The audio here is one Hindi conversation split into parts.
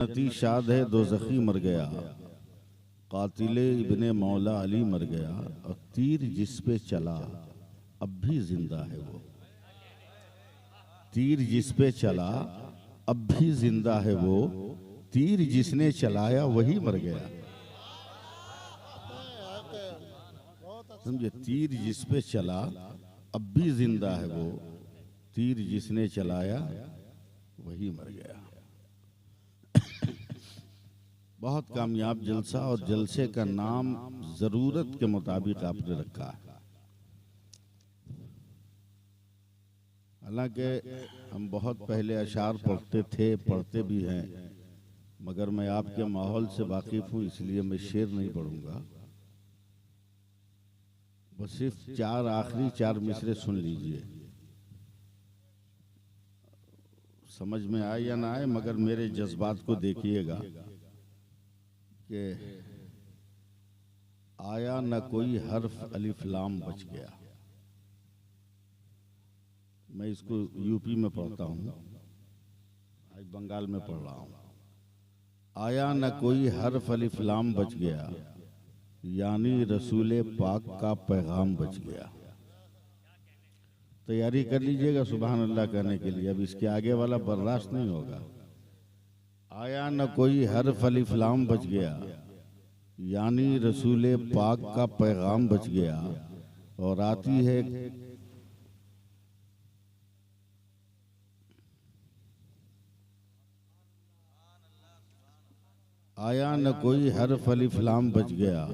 जन्नती शाद है दोज़खी मर गया, कातिले इब्ने मौला अली मर गया, और तीर जिस पे चला अब भी जिंदा है वो। तीर जिस पे चला अब भी जिंदा है वो, तीर जिसने चलाया वही मर गया। समझे? तीर जिस पे चला अब भी जिंदा है वो, तीर जिसने चलाया वही मर गया। बहुत कामयाब जलसा, और जलसे का नाम जरूरत के मुताबिक आपने रखा है। हालांकि हम बहुत पहले अशार पढ़ते थे, पढ़ते भी हैं, मगर मैं आपके माहौल से वाकिफ हूँ, इसलिए मैं शेर नहीं पढ़ूंगा। बस सिर्फ आखिरी चार मिसरे सुन लीजिए, समझ में आए या ना आए, मगर मेरे जज्बात को देखिएगा कि आया न कोई हर्फ अलिफ लाम बच गया। मैं इसको यूपी में पढ़ता हूँ, आज बंगाल में पढ़ रहा हूँ। आया न कोई हर्फ अलिफ लाम बच गया, यानी रसूले पाक का पैगाम बच गया। तैयारी कर लीजिएगा सुभान अल्लाह कहने के लिए, अब इसके आगे वाला बर्दाश्त नहीं होगा। आया न कोई हर्फ अलिफ लाम बच गया, यानी रसूले पाक का पैगाम बच गया, और आती है आया न कोई हर्फ अलिफ लाम बच गया,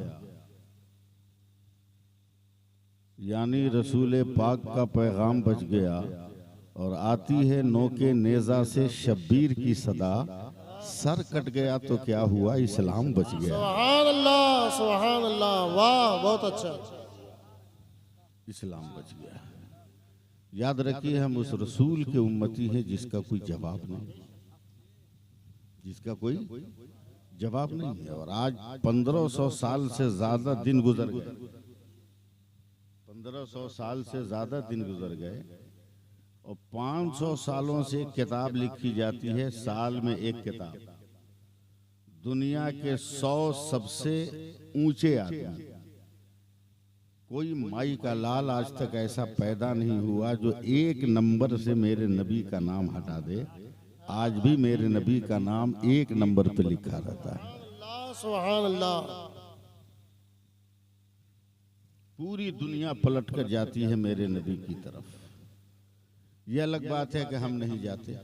यानी रसूले पाक का पैगाम बच गया, और आती है नोके नेजा से शब्बीर की सदा, सर कट गया तो क्या हुआ इस्लाम बच गया। सुभान अल्लाह, सुभान अल्लाह, वाह, बहुत अच्छा। इस्लाम बच गया। याद रखिए, हम उस रसूल के उम्मती हैं जिसका कोई जवाब नहीं, जिसका कोई जवाब नहीं है। और आज 1500 साल से ज्यादा दिन गुजर गए, 1500 साल से ज्यादा दिन गुजर गए, और 500 सालों से किताब लिखी जाती है, साल में एक किताब। दुनिया के 100 सबसे ऊंचे आदमी, कोई माई का लाल आज तक ऐसा पैदा नहीं हुआ जो एक नंबर से मेरे नबी का नाम हटा दे। आज भी मेरे नबी का नाम एक नंबर पे लिखा रहता है। सुभान अल्लाह। पूरी दुनिया पलट कर जाती है मेरे नबी की तरफ। यह अलग बात है कि हम नहीं जाते।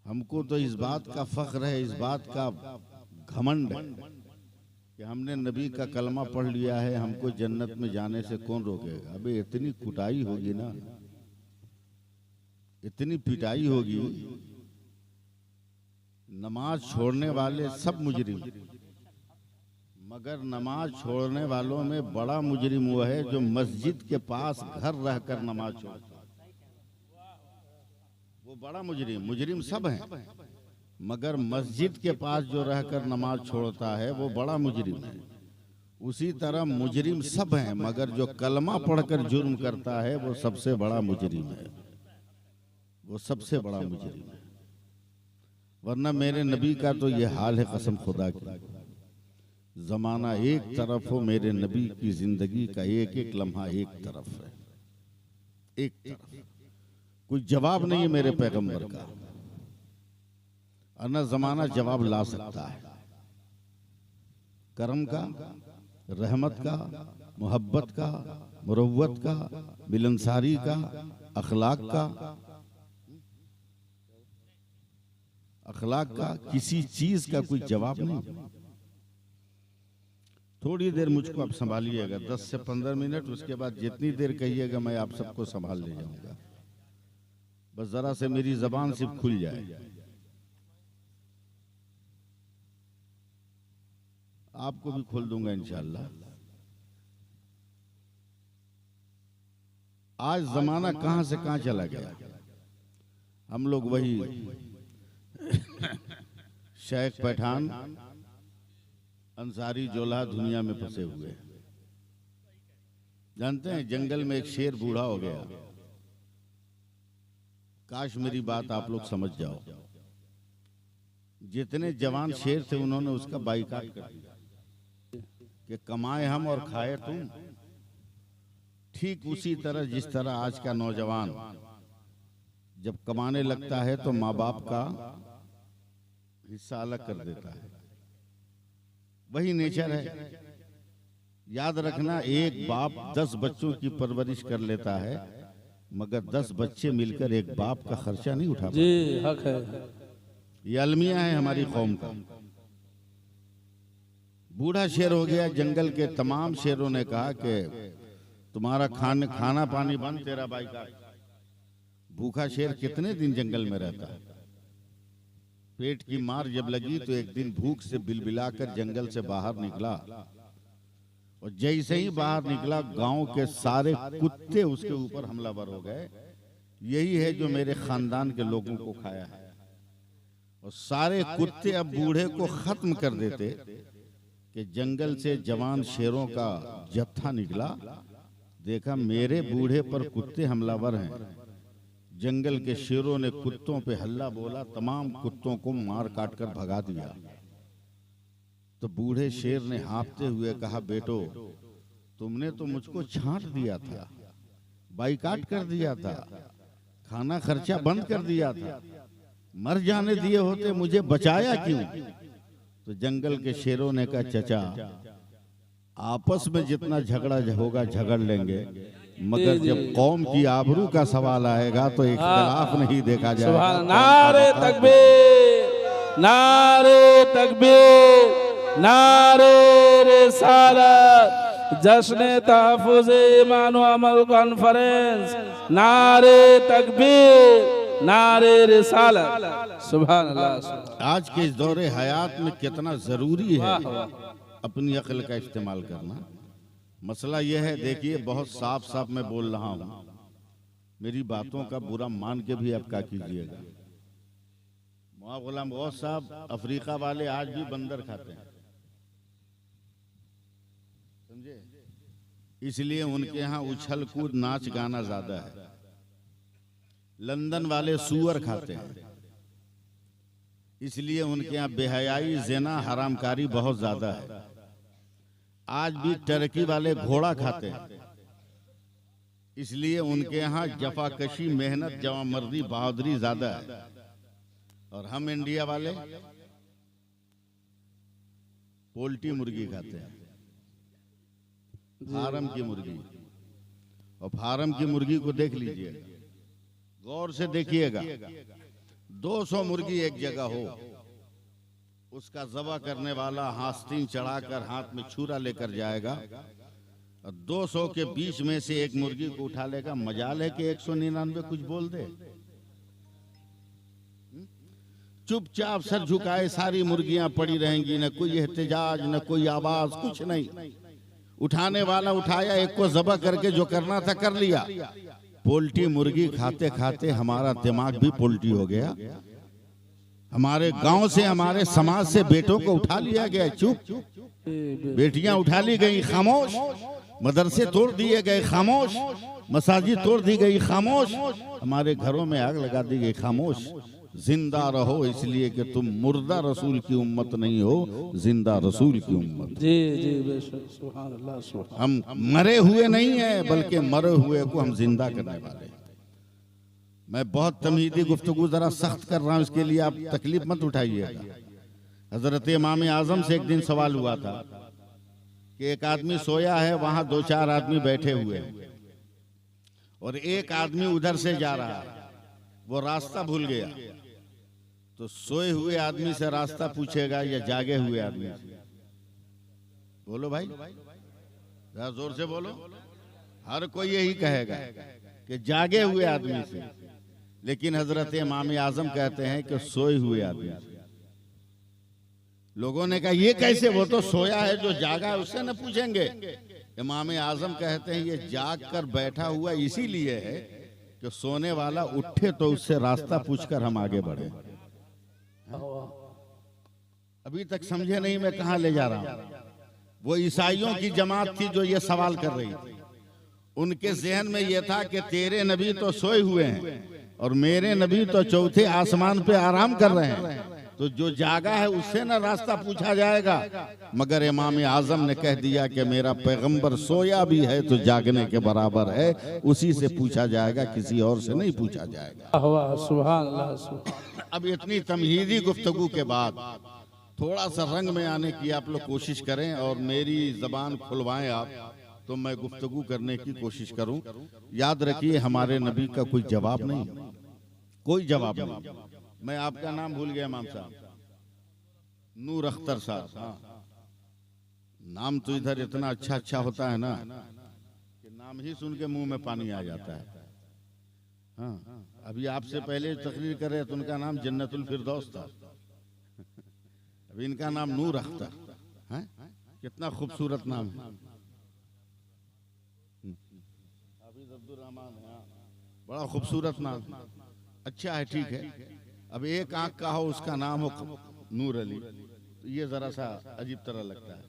हमको तो इस बात का फख्र है, इस बात का घमंड है कि हमने नबी का कलमा पढ़ लिया है, हमको जन्नत में जाने से कौन रोकेगा। अबे इतनी कुटाई होगी ना, इतनी पिटाई होगी, नमाज छोड़ने वाले सब मुजरिम, मगर नमाज छोड़ने वालों में बड़ा मुजरिम वो है जो मस्जिद के पास घर रहकर नमाज छोड़ता है। वो बड़ा मुजरिम, मुजरिम सब हैं, मगर मस्जिद के पास जो रहकर नमाज छोड़ता है वो बड़ा मुजरिम है। उसी तरह मुजरिम सब हैं, मगर जो कलमा पढ़कर जुर्म करता है वो सबसे बड़ा मुजरिम है, वो सबसे बड़ा मुजरिम है। वरना मेरे नबी का तो ये हाल है, कसम खुदा की। जमाना एक तरफ हो, मेरे नबी की जिंदगी का एक एक लम्हा एक तरफ है, एक तरफ। कोई जवाब नहीं है मेरे पैगंबर का, और न जमाना जवाब ला सकता है। करम का, रहमत का, मोहब्बत का, मुरव्वत का, मिलनसारी का, अखलाक का, अखलाक का, किसी चीज का कोई जवाब नहीं। थोड़ी देर मुझको आप संभालिएगा, 10 से 15 मिनट, उसके बाद जितनी देर कहिएगा मैं आप सबको संभाल ले जाऊंगा। बस जरा से मेरी जबान सिर्फ खुल जाए। आपको भी खोल दूंगा इंशाअल्लाह। आज जमाना कहां से कहां चला गया। हम लोग वही शेख पठान अंसारी जोला दुनिया में फंसे हुए। जानते हैं, जंगल में एक शेर बूढ़ा हो गया। काश मेरी बात आप लोग समझ जाओ। जितने जवान शेर थे उन्होंने उसका बाइकाट कर दिया कि कमाए हम और खाए तुम। ठीक उसी तरह जिस तरह आज का नौजवान जब कमाने लगता है तो माँ बाप का हिस्सा अलग कर देता है, वही नेचर है। याद रखना, एक बाप 10 बच्चों की परवरिश कर लेता है, मगर 10 बच्चे मिलकर एक बाप का खर्चा नहीं उठा पाते। जी हक है। ये अलमिया है हमारी कौम का। बूढ़ा शेर हो गया, जंगल के तमाम शेरों ने कहा कि तुम्हारा खाना पानी बंद, तेरा बाइकाट। भूखा शेर कितने दिन जंगल में रहता है? पेट की मार जब लगी तो एक दिन भूख से बिलबिलाकर जंगल से बाहर निकला, और जैसे ही बाहर निकला गांव के सारे कुत्ते उसके ऊपर हमलावर हो गए। यही है जो मेरे खानदान के लोगों को खाया है। और सारे कुत्ते अब बूढ़े को खत्म कर देते कि जंगल से जवान शेरों का जत्था निकला। देखा मेरे बूढ़े पर कुत्ते हमलावर हैं। जंगल के शेरों ने कुत्तों पे हल्ला बोला, तमाम कुत्तों को मार काट कर भगा दिया। तो बूढ़े शेर ने हाँफते हुए कहा, बेटो तुमने तो मुझको छांट दिया था, बाइकाट कर दिया था, खाना खर्चा बंद कर दिया था, मर जाने दिए होते, मुझे बचाया क्यों? तो जंगल के शेरों ने कहा, चचा आपस में जितना झगड़ा होगा झगड़ लेंगे, मगर जब कौम की आबरू का सवाल आएगा तो इख्तिलाफ नहीं देखा जाएगा। नारे तकबीर, नारे तकबीर, नारे रिसालत, जश्न तहफ़्फ़ुज़ ईमान व अमल कॉन्फ्रेंस, नारे तकबीर, नारे रिसालत। सुभान अल्लाह। आज के इस दौरे हयात में कितना जरूरी है अपनी अक्ल का इस्तेमाल करना। मसला यह है, देखिए बहुत साफ साफ मैं बोल रहा हूँ, मेरी बातों का बुरा मान के भी आप क्या कीजिएगा। मौला गुलाम गौस साहब अफ्रीका वाले आज भी बंदर खाते हैं, समझे? इसलिए उनके यहाँ उछल कूद नाच गाना ज्यादा है। लंदन वाले सूअर खाते हैं, इसलिए उनके यहाँ बेहयाई, ज़िना, हरामकारी बहुत ज्यादा है। आज भी टर्की वाले घोड़ा खाते हैं, इसलिए उनके यहाँ जफाकशी, मेहनत, जवामर्दी, बहादुरी ज्यादा है। और हम इंडिया वाले पोल्ट्री मुर्गी खाते हैं, फार्म की मुर्गी। और फार्म की मुर्गी को देख लीजिएगा, गौर से देखिएगा, 200 मुर्गी एक जगह हो, उसका ज़बह करने वाला आस्तीन चढ़ाकर हाथ में छुरा लेकर जाएगा और 200 के बीच में से एक मुर्गी को उठा लेगा। मजाल है कि 199 कुछ बोल दे। चुपचाप सर झुकाए सारी मुर्गियां पड़ी रहेंगी, न कोई एहतजाज, न कोई आवाज, कुछ नहीं। उठाने वाला उठाया, एक को ज़बह करके जो करना था कर लिया। पोल्ट्री मुर्गी खाते खाते हमारा दिमाग भी पोल्ट्री हो गया। हमारे गांव से, हमारे समाज से बेटों को उठा लिया गया, चुप। बेटियां उठा ली गई, खामोश। मदरसे तोड़ दिए गए, खामोश। मसाजिद तोड़ दी गई, खामोश। हमारे घरों में आग लगा दी गई, खामोश। जिंदा रहो इसलिए कि तुम मुर्दा रसूल की उम्मत नहीं हो, जिंदा रसूल की उम्मत। जी जी बेशक, सुभान अल्लाह, सुभान। हम मरे हुए नहीं है, बल्कि मरे हुए को हम जिंदा करने वाले हैं। मैं बहुत तमहीदी गुफ्तगू जरा सख्त कर रहा हूँ, इसके लिए आप तकलीफ मत उठाइएगा। हजरत इमाम आजम से एक दिन सवाल हुआ था कि एक आदमी सोया है, वहां 2-4 आदमी बैठे हुए हैं और एक आदमी उधर से जा रहा है, वो रास्ता भूल गया। तो सोए हुए आदमी से रास्ता पूछेगा या जागे हुए आदमी से? बोलो भाई, जरा जोर से बोलो। हर कोई यही कहेगा कि जागे हुए आदमी से, लेकिन हजरत इमाम आजम कहते हैं कि सोए हुए आदमी से। लोगों ने कहा ये कैसे, वो तो सोया है, जो जागा है उससे न पूछेंगे। इमाम आजम कहते हैं ये जाग कर बैठा हुआ इसीलिए है कि सोने वाला उठे तो उससे रास्ता पूछकर हम आगे बढ़े। अभी तक समझे नहीं मैं कहां ले जा रहा हूं। वो ईसाइयों की जमात थी जो ये सवाल कर रही थी। उनके जहन में ये था कि तेरे नबी तो सोए हुए हैं और मेरे नबी तो चौथे आसमान पे आराम कर रहे हैं। तो जो जागा है उससे ना रास्ता पूछा जाएगा। मगर इमाम आजम ने कह दिया कि मेरा पैगंबर सोया भी है तो जागने के बराबर है, उसी से पूछा जाएगा, किसी और से नहीं पूछा जाएगा। वाह सुभान अल्लाह सुभान। अब इतनी तमहीदी गुफ्तगू के बाद थोड़ा सा रंग में आने की आप लोग कोशिश करें और मेरी जबान खुलवाएं आप, तो मैं गुफ्तगू करने की कोशिश करूं। याद रखिए हमारे नबी का कोई जवाब नहीं, कोई जवाब नहीं। मैं आपका नाम भूल गया इमाम साहब, नूर अख्तर साहब। हाँ, नाम तो इधर इतना अच्छा अच्छा होता है ना कि नाम ही सुन के मुंह में पानी आ जाता है। हाँ, अभी आपसे पहले तकरीर कर रहे तो उनका नाम जन्नतुल फिरदौस था, अभी इनका नाम नूर अख्तर है। कितना खूबसूरत नाम है। हाफिज अब्दुल रहमान है, बड़ा खूबसूरत नाम, अच्छा है, ठीक है। अब एक आंख का हो उसका नाम हो नूर अली, तो ये जरा सा अजीब तरह लगता है।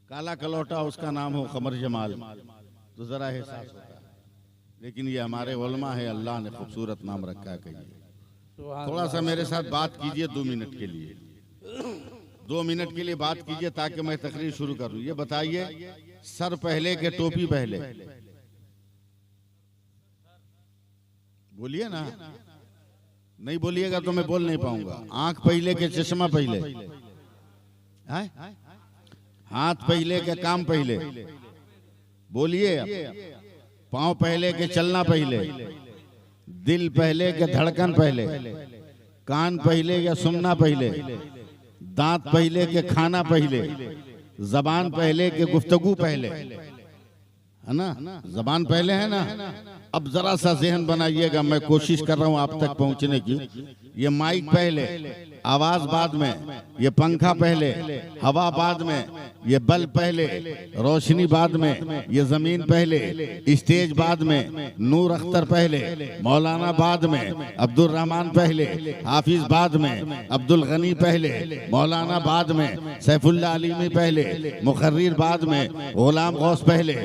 काला कलौटा उसका नाम हो कमर जमाल, तो जरा एहसास होता है। लेकिन ये हमारे उलमा है, अल्लाह ने खूबसूरत नाम रखा है। कहिए थोड़ा सा मेरे साथ बात कीजिए 2 मिनट के लिए, 2 मिनट के लिए बात कीजिए ताकि मैं तकरीर शुरू करूं। ये बताइए, सर पहले के टोपी पहले? बोलिए ना, नहीं बोलिएगा तो मैं बोल नहीं पाऊंगा। आंख पहले के चश्मा पहले? हाथ पहले के काम पहले? बोलिए। पांव पहले के चलना पहले? दिल पहले के धड़कन पहले? कान पहले के सुनना पहले? दांत पहले के खाना पहले? जबान पहले के गुफ्तगू पहले? है ना, जबान पहले है ना। अब जरा सा जहन बनाइएगा, मैं कोशिश कर रहा हूं आप तक पहुंचने की। ये माइक पहले, आवाज बाद में, ये पंखा पहले, हवा बाद में, ये बल्ब पहले, रोशनी बाद में, ये जमीन पहले, स्टेज बाद में, नूर अख्तर पहले, मौलाना बाद में, अब्दुल रहमान पहले, हाफिज बाद में, अब्दुल गनी पहले, मौलाना बाद में, सैफुल्लाह अलीमी पहले, मुखर्रिर बाद में, गुलाम गौस पहले,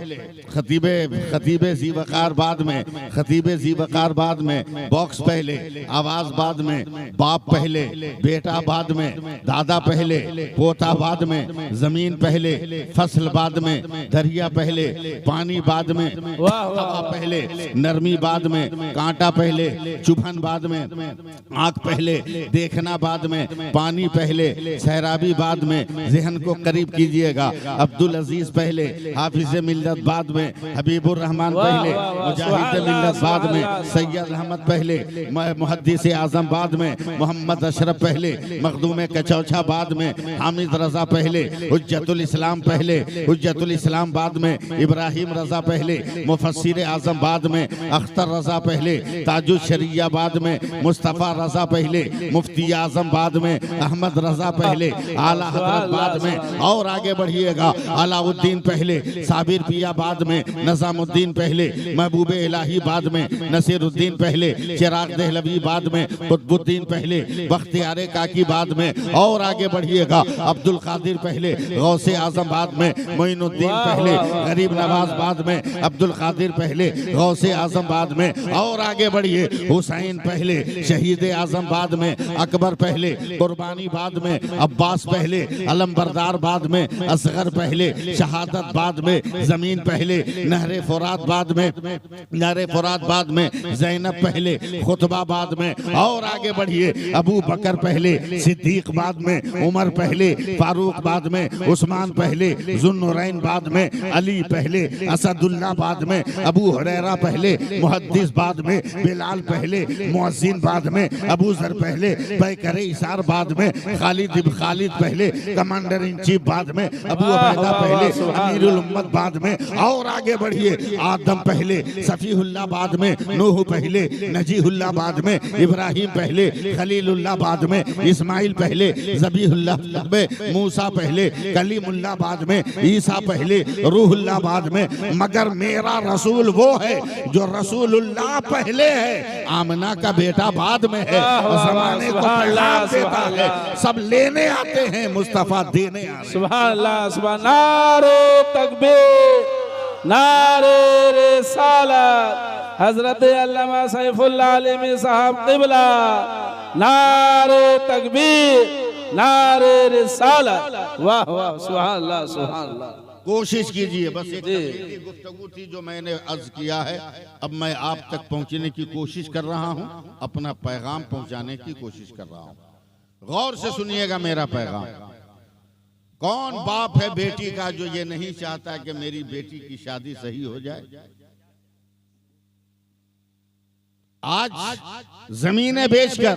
खतीबे ज़ीवकार बाद में, खतीबे ज़ीवकार बाद में, बॉक्स पहले, आवाज बाद में, बाप पहले, बेटा बाद में, दादा पहले, पोता बाद में, जमीन पहले, फसल बाद में, दरिया पहले, पानी बाद में, हवा पहले, नरमी बाद में, कांटा पहले, चुभन बाद में, आंख पहले, देखना बाद में, पानी पहले, सैराबी बाद में। जहन को करीब कीजिएगा। अब्दुल अजीज पहले, हाफिज मिल्लत बाद में, हबीबुर रहमान पहले, मुजाहिद मिल्लत बाद में, सैयद अहमद पहले, मुहद्दिस आजम बाद में, मोहम्मद अशरफ पहले, मखदूम कचौछा बाद में, हामिद रजा पहले, हुज्जतुल इस्लाम पहले, हुज्जतुल इस्लाम बाद में, इब्राहिम रजा पहले, मुफस्सिर आजम बाद में, अख्तर रजा पहले, ताजुल शरिया बाद में, मुस्तफ़ा रजा पहले, मुफ्ती आजम बाद में, अहमद रजा पहले, आला हजरत बाद में। और आगे बढ़िएगा, अलाउद्दीन पहले, साबिर पिया बाद में, नज़ामुद्दीन पहले, महबूबे इलाही बाद में, नसीरुद्दीन पहले, चिराग देहलवी बाद में, कुतुबुद्दीन पहले, बख्तियार काकी बाद में। और आगे बढ़िएगा, अब्दुल कादिर पहले, गौसे आजम बाद में, मोइनुद्दीन पहले, गरीब नवाज बाद में, अब्दुल कादिर पहले, गौसे आजम बाद में। और आगे बढ़िए, हुसैन पहले, शहीद आजम बाद में, अकबर पहले, कुर्बानी बाद में, अब्बास पहले, अलमबरदार बाद में, असगर पहले, शहादत बाद में, जमीन पहले, नहरे फुरात बाद में, नहरे फुरात बाद में, ज़ैनब पहले, खुतबा बाद में। और आगे बढ़िए, अबू बकर पहले, सिद्दीक बाद में, उमर पहले, फारूक बाद में, उस्मान पहले, जुन्नुरैन बाद में, अली पहले, असदुल्ला बाद में, अबू हुरैरा पहले, मुहद्दिस बाद में, बिलाल पहले, मुअज्जिन बाद में, अबू जर पहले, बैकर इसार बाद में, खालिद पहले, कमांडर इन चीफ बाद में, अबू उबैदा पहले, अमीरुल उम्मत बाद में। और आगे बढ़िए, आदम पहले, सफीहुल्लाह बाद में, नूह पहले, नजीहुल्लाह बाद में, इब्राहिम पहले, खलीलुल्लाह बाद में, इस्माइल पहले, ज़बीहुल्लाह में, मूसा पहले, कलीमुल्लाह बाद में, ईसा पहले, रूहुल्लाह बाद में। मगर मेरा रसूल वो है जो रसूलुल्लाह पहले है, आमना का बेटा बाद में है, ज़माने को पैगाम देता है, सब लेने आते हैं, मुस्तफा देने आते हैं। सुभान अल्लाह, सुभान, नारे तकबीर, नारे रिसालत, हजरत अल्लामा सैफुल्लाह आलिमी साहब क़िबला, नारे तकबीर, नारे रिसालत। वाह वाह, सुभान अल्लाह, सुभान अल्लाह। कोशिश कीजिए, बस एक तकरीरी गुफ्तगू थी जो मैंने अर्ज किया है, अब मैं आप तक पहुंचने की कोशिश कर रहा हूं, अपना पैगाम पहुंचाने की कोशिश कर रहा हूं। गौर से सुनिएगा मेरा पैगाम। कौन बाप है बेटी का जो ये नहीं चाहता कि मेरी बेटी की शादी सही हो जाए? आज जमीनें बेचकर,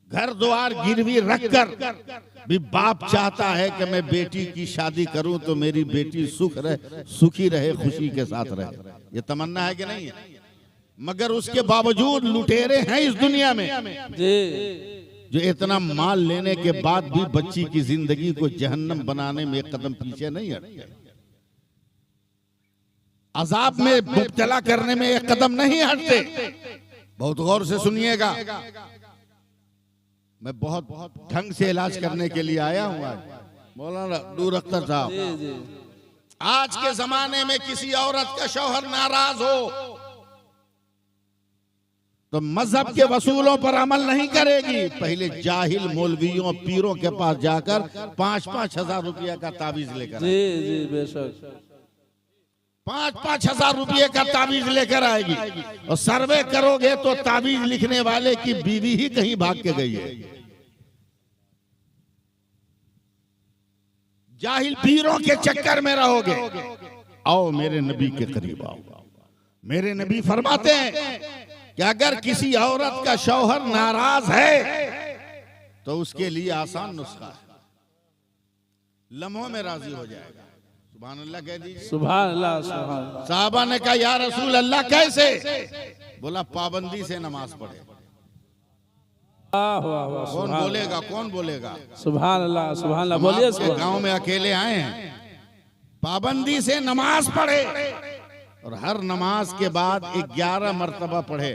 घर द्वार गिरवी रखकर भी बाप चाहता है कि मैं बेटी की शादी करूं तो मेरी बेटी सुखी रहे, खुशी के साथ रहे। ये तमन्ना है कि नहीं है? मगर उसके बावजूद लुटेरे हैं इस दुनिया में जो इतना माल लेने के बाद भी बच्ची की जिंदगी को जहन्नम बनाने में एक कदम पीछे नहीं हटते, अजाब में मुब्तला करने में एक कदम नहीं हटते। बहुत गौर से सुनिएगा, मैं बहुत ढंग से इलाज करने के लिए आया हूँ। आज मौलाना नूर अख्तर साहब, आज के जमाने में किसी औरत का शौहर नाराज हो तो मजहब के वसूलों पर अमल नहीं करेगी, पहले जाहिल मौलवियों पीरों के पास जाकर 5-5 हजार रुपया का ताबीज लेकर, जी जी बेशक, 5-5 हजार रुपये का ताबीज लेकर आएगी। और सर्वे करोगे तो ताबीज लिखने वाले की बीवी ही कहीं भाग के गई है। जाहिल पीरों के चक्कर में रहोगे। आओ मेरे नबी के करीब आओ। मेरे नबी फरमाते हैं कि अगर किसी औरत का शौहर नाराज है तो उसके लिए आसान नुस्खा है, लम्हों में राजी हो जाएगा। सुभान अल्लाह कह दीजिए। सुभान अल्लाह, सुभान अल्लाह। साहबा ने कहा या रसूल अल्लाह कैसे? बोला पाबंदी से नमाज पढ़े। वाह वाह वाह, कौन बोलेगा? कौन बोलेगा? सुभान अल्लाह, सुभान अल्लाह। बोलिए। गांव में अकेले आए हैं, पाबंदी से नमाज पढ़े और हर नमाज के बाद 11 मर्तबा पढ़े,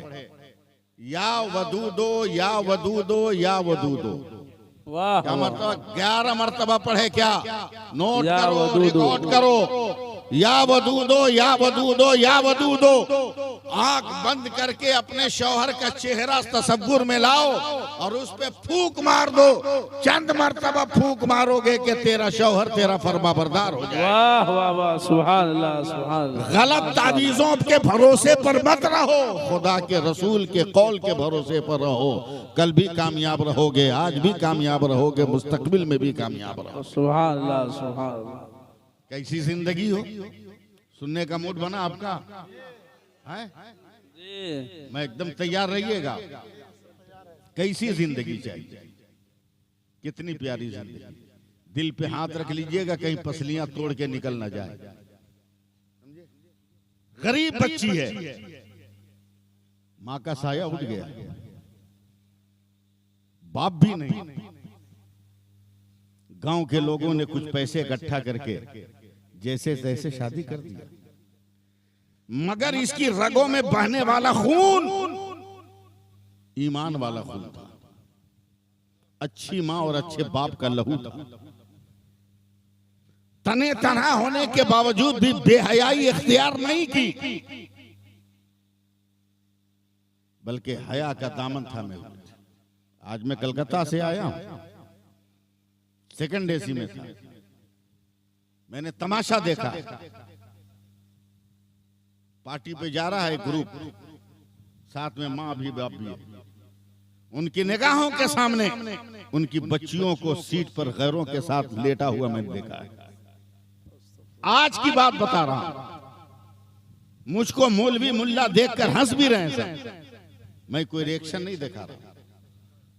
या वदू दो, या वदू दो, या वदू दो। वाह, क्या मतलब? 11 मर्तबा पढ़े। क्या? नोट करो, रिकॉर्ड करो। या वदू दो, या वदू दो, या वदू दो। आंख बंद करके अपने शौहर का चेहरा तसव्वुर में लाओ और उस पे फूंक मार दो। चंद मर्तबा फूंक मारोगे कि तेरा शौहर तेरा फरमाबरदार हो जाए। वाह वाह वाह, सुभान अल्लाह, सुभान अल्लाह। गलत तावीज़ों के भरोसे पर मत रहो, खुदा के रसूल के कौल के भरोसे पर रहो। कल भी कामयाब रहोगे, आज भी कामयाब रहोगे, मुस्तकबिल में भी कामयाब रहो। सुभान अल्लाह, सुभान अल्लाह। कैसी जिंदगी हो? सुनने का मूड बना आपका है? जी, मैं एकदम तैयार रहिएगा। कैसी जिंदगी चाहिए? कितनी प्यारी जिंदगी। दिल पे हाथ रख लीजिएगा, कहीं पसलियां तोड़ के निकल ना जाए। गरीब बच्ची है, माँ का साया उठ गया, बाप भी नहीं। गांव के लोगों ने कुछ पैसे इकट्ठा करके जैसे तैसे शादी कर दिया, मगर इसकी रगों में बहने वाला खून ईमान वाला खून था। अच्छी माँ और अच्छे बाप का लहू था। तने तनहा होने के बावजूद भी बेहयाई इख्तियार नहीं की, बल्कि हया का दामन था। मैं आज मैं कलकत्ता से आया हूं, सेकंड एसी में था। मैंने तमाशा देखा। पार्टी पे जा रहा है ग्रुप, साथ में माँ भी बाप भी है। उनकी निगाहों के सामने उनकी बच्चियों को सीट पर गैरों के साथ लेटा हुआ मैंने देखा है। आज की बात बता रहा हूं। मुझको मौलवी मुल्ला देखकर हंस भी रहे हैं, मैं कोई रिएक्शन नहीं दिखा रहा।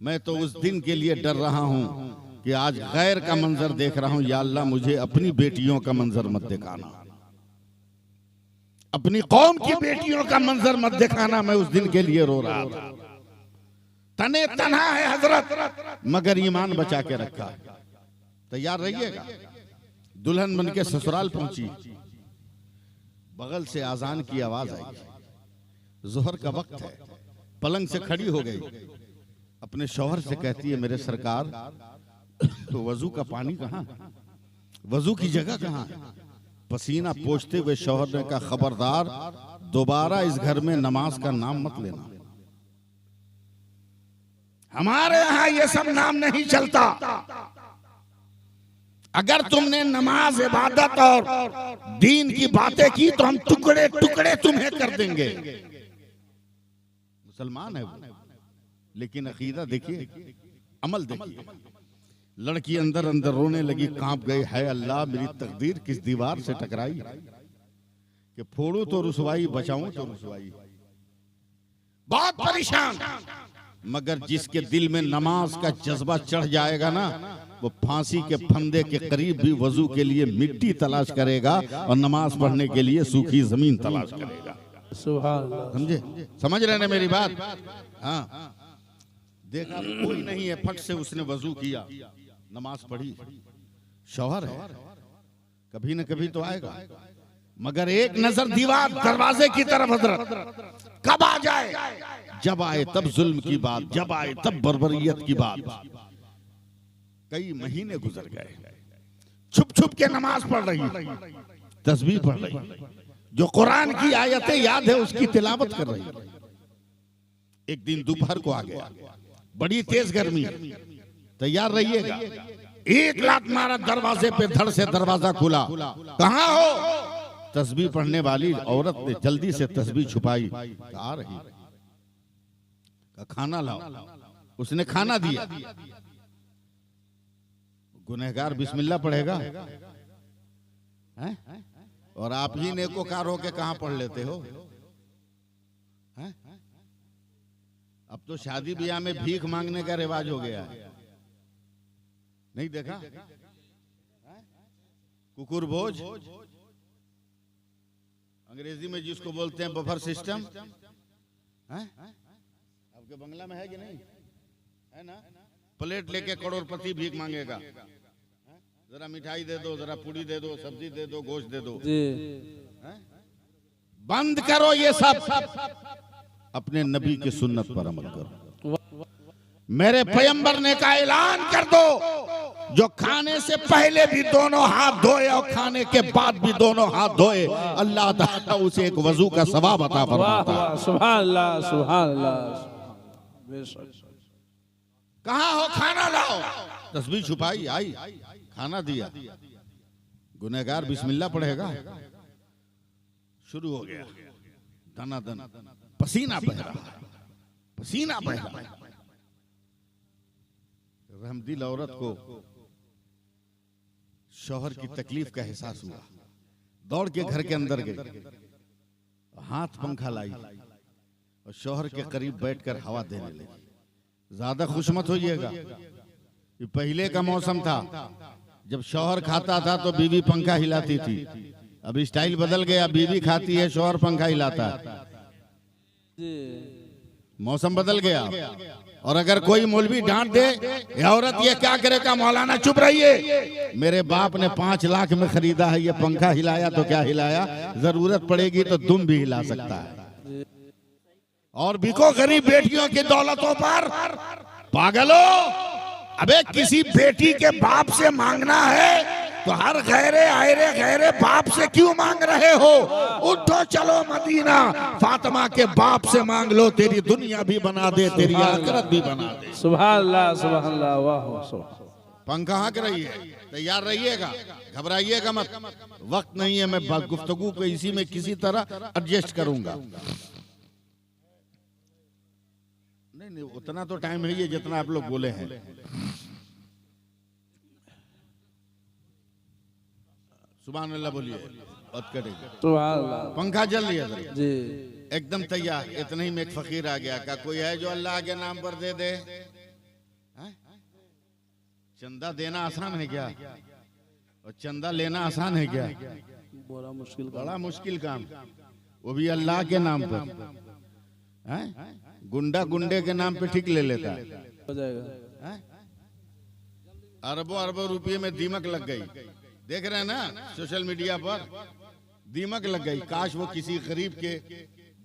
मैं तो उस दिन के लिए डर रहा हूं कि आज गैर का मंजर देख रहा हूं। या अल्लाह, मुझे अपनी बेटियों का मंजर मत दिखाना, अपनी कौम की बेटियों का मंजर मत दिखाना। मैं उस दिन के लिए रो रहा था। तने तन्हा है हजरत, मगर ईमान बचा के रखा। तैयार रहिएगा। दुल्हन बन के ससुराल पहुंची, बगल से आजान की आवाज आई। जोहर का वक्त है। पलंग से खड़ी हो गई, अपने शौहर से कहती है, मेरे सरकार, तो वजू का पानी कहाँ? वजू की जगह कहाँ है? पसीना पोंछते हुए शौहर ने कहा, खबरदार, दोबारा इस घर में नमाज का नाम मत लेना। हमारे यहाँ ये सब नाम नहीं चलता। अगर तुमने नमाज, इबादत और दीन की बातें की तो हम टुकड़े टुकड़े तुम्हें कर देंगे। मुसलमान है वो, लेकिन अकीदा देखिए, अमल देखिए। लड़की अंदर अंदर रोने लगी, कांप गई, है अल्लाह मेरी तकदीर किस दीवार से टकराई कि फोड़ू तो रुसवाई, बचाऊं तो रुसवाई। बहुत परेशान। मगर जिसके दिल में नमाज का जज्बा चढ़ जाएगा ना, वो फांसी के फंदे के करीब भी वजू के लिए मिट्टी तलाश करेगा और नमाज पढ़ने के लिए सूखी जमीन तलाश करेगा। सुभान अल्लाह। समझे? समझ रहे हैं मेरी बात? हाँ, देखा कोई नहीं है, फट से उसने वजू किया, नमाज पढ़ी। शौहर है, कभी न कभी तो आएगा। मगर एक नजर दीवार दरवाजे की तरफ हजरत कब आ जाए? जब आए तब जुल्म की बात, जब आए तब बर्बरियत की बात। कई महीने गुजर गए, छुप छुप के नमाज पढ़ रही, तस्बीह पढ़ रही, जो कुरान की आयतें याद है उसकी तिलावत कर रही। एक दिन दोपहर को आ गया, बड़ी तेज गर्मी, तैयार रहिएगा। एक लात मारा दरवाजे पे, धड़ से दरवाजा खुला। कहाँ हो? तस्बीह पढ़ने वाली औरत ने जल्दी से तस्बीह छुपाई, आ रही। खाना लाओ। उसने खाना दिया। गुनहगार बिस्मिल्लाह पढ़ेगा है? और आप ही नेकोकार हो के कहां पढ़ लेते हो? है? अब तो शादी ब्याह में भीख मांगने का रिवाज हो गया है, नहीं देखा? कुकुर भोज, अंग्रेजी में जिसको बोलते हैं बफर सिस्टम। आपके बंगला में है कि नहीं? है ना? प्लेट लेके करोड़पति भीख मांगेगा, जरा मिठाई दे दो, जरा पूड़ी दे दो, सब्जी दे दो, गोश्त दे दो। बंद करो ये सब, अपने नबी की सुन्नत पर अमल करो। मेरे पैगंबर ने का ऐलान कर दो, जो खाने से पहले भी दोनों हाथ धोए और खाने के बाद भी दोनों हाथ धोए, अल्लाह ताला उसे एक वजू का सवाब अता फरमाता है। सुभान अल्लाह, सुभान अल्लाह। कहाँ हो? खाना लाओ। तस्बीह छुपाई, आई, खाना दिया। गुनहगार बिस्मिल्लाह पढ़ेगा, शुरू हो गया दनादन, पसीना बह रहा, पसीना बह रहा। रहमदिल औरत को शौहर की तकलीफ का एहसास हुआ, दौड़ के घर के अंदर गई, हाथ पंखा लाई और शौहर के करीब बैठकर हवा देने लगी। ज्यादा खुश मत होइएगा, ये पहले का मौसम था जब शौहर खाता था तो बीवी पंखा हिलाती थी। अब स्टाइल बदल गया, बीवी खाती है, शौहर पंखा हिलाता है। मौसम बदल गया। और अगर कोई मौलवी डांट दे, ये औरत ये क्या करेगा, मौलाना चुप रहिए, मेरे बाप ने 5 लाख में खरीदा है, ये पंखा हिलाया तो क्या हिलाया, जरूरत पड़ेगी तो दुम भी हिला सकता है। और बिको गरीब बेटियों की दौलतों पर। पागलो, अबे किसी बेटी के बाप से मांगना है तो हर गैरे आयरे गैरे बाप से क्यों मांग रहे हो? उठो चलो मदीना, फातिमा के बाप से मांग लो, तेरी दुनिया भी बना दे, तेरी आखिरत भी बना दे। सुभान अल्लाह, सुभान अल्लाह, वाह वाह। पंखा हाँक रही है, तैयार रहिएगा, घबराइएगा मत, वक्त नहीं है, मैं गुफ्तगू को इसी में किसी तरह एडजस्ट करूंगा। नहीं, उतना तो टाइम है ये जितना आप लोग बोले हैं। सुभान अल्लाह बोलिए, सुभान अल्लाह। पंखा जल रही है जी, एकदम तैयार। इतने ही में एक फकीर आ गया, का कोई है जो अल्लाह के नाम पर दे दे? चंदा देना आसान है क्या? और चंदा लेना आसान है क्या? बड़ा मुश्किल, बड़ा मुश्किल काम, वो भी अल्लाह के नाम पर। गुंडा गुंडे के नाम पे ठीक ले लेता है, हो जाएगा। अरबों अरबों रुपये में दीमक लग गई, देख रहे हैं ना सोशल मीडिया पर, दीमक लग गई। काश वो किसी गरीब के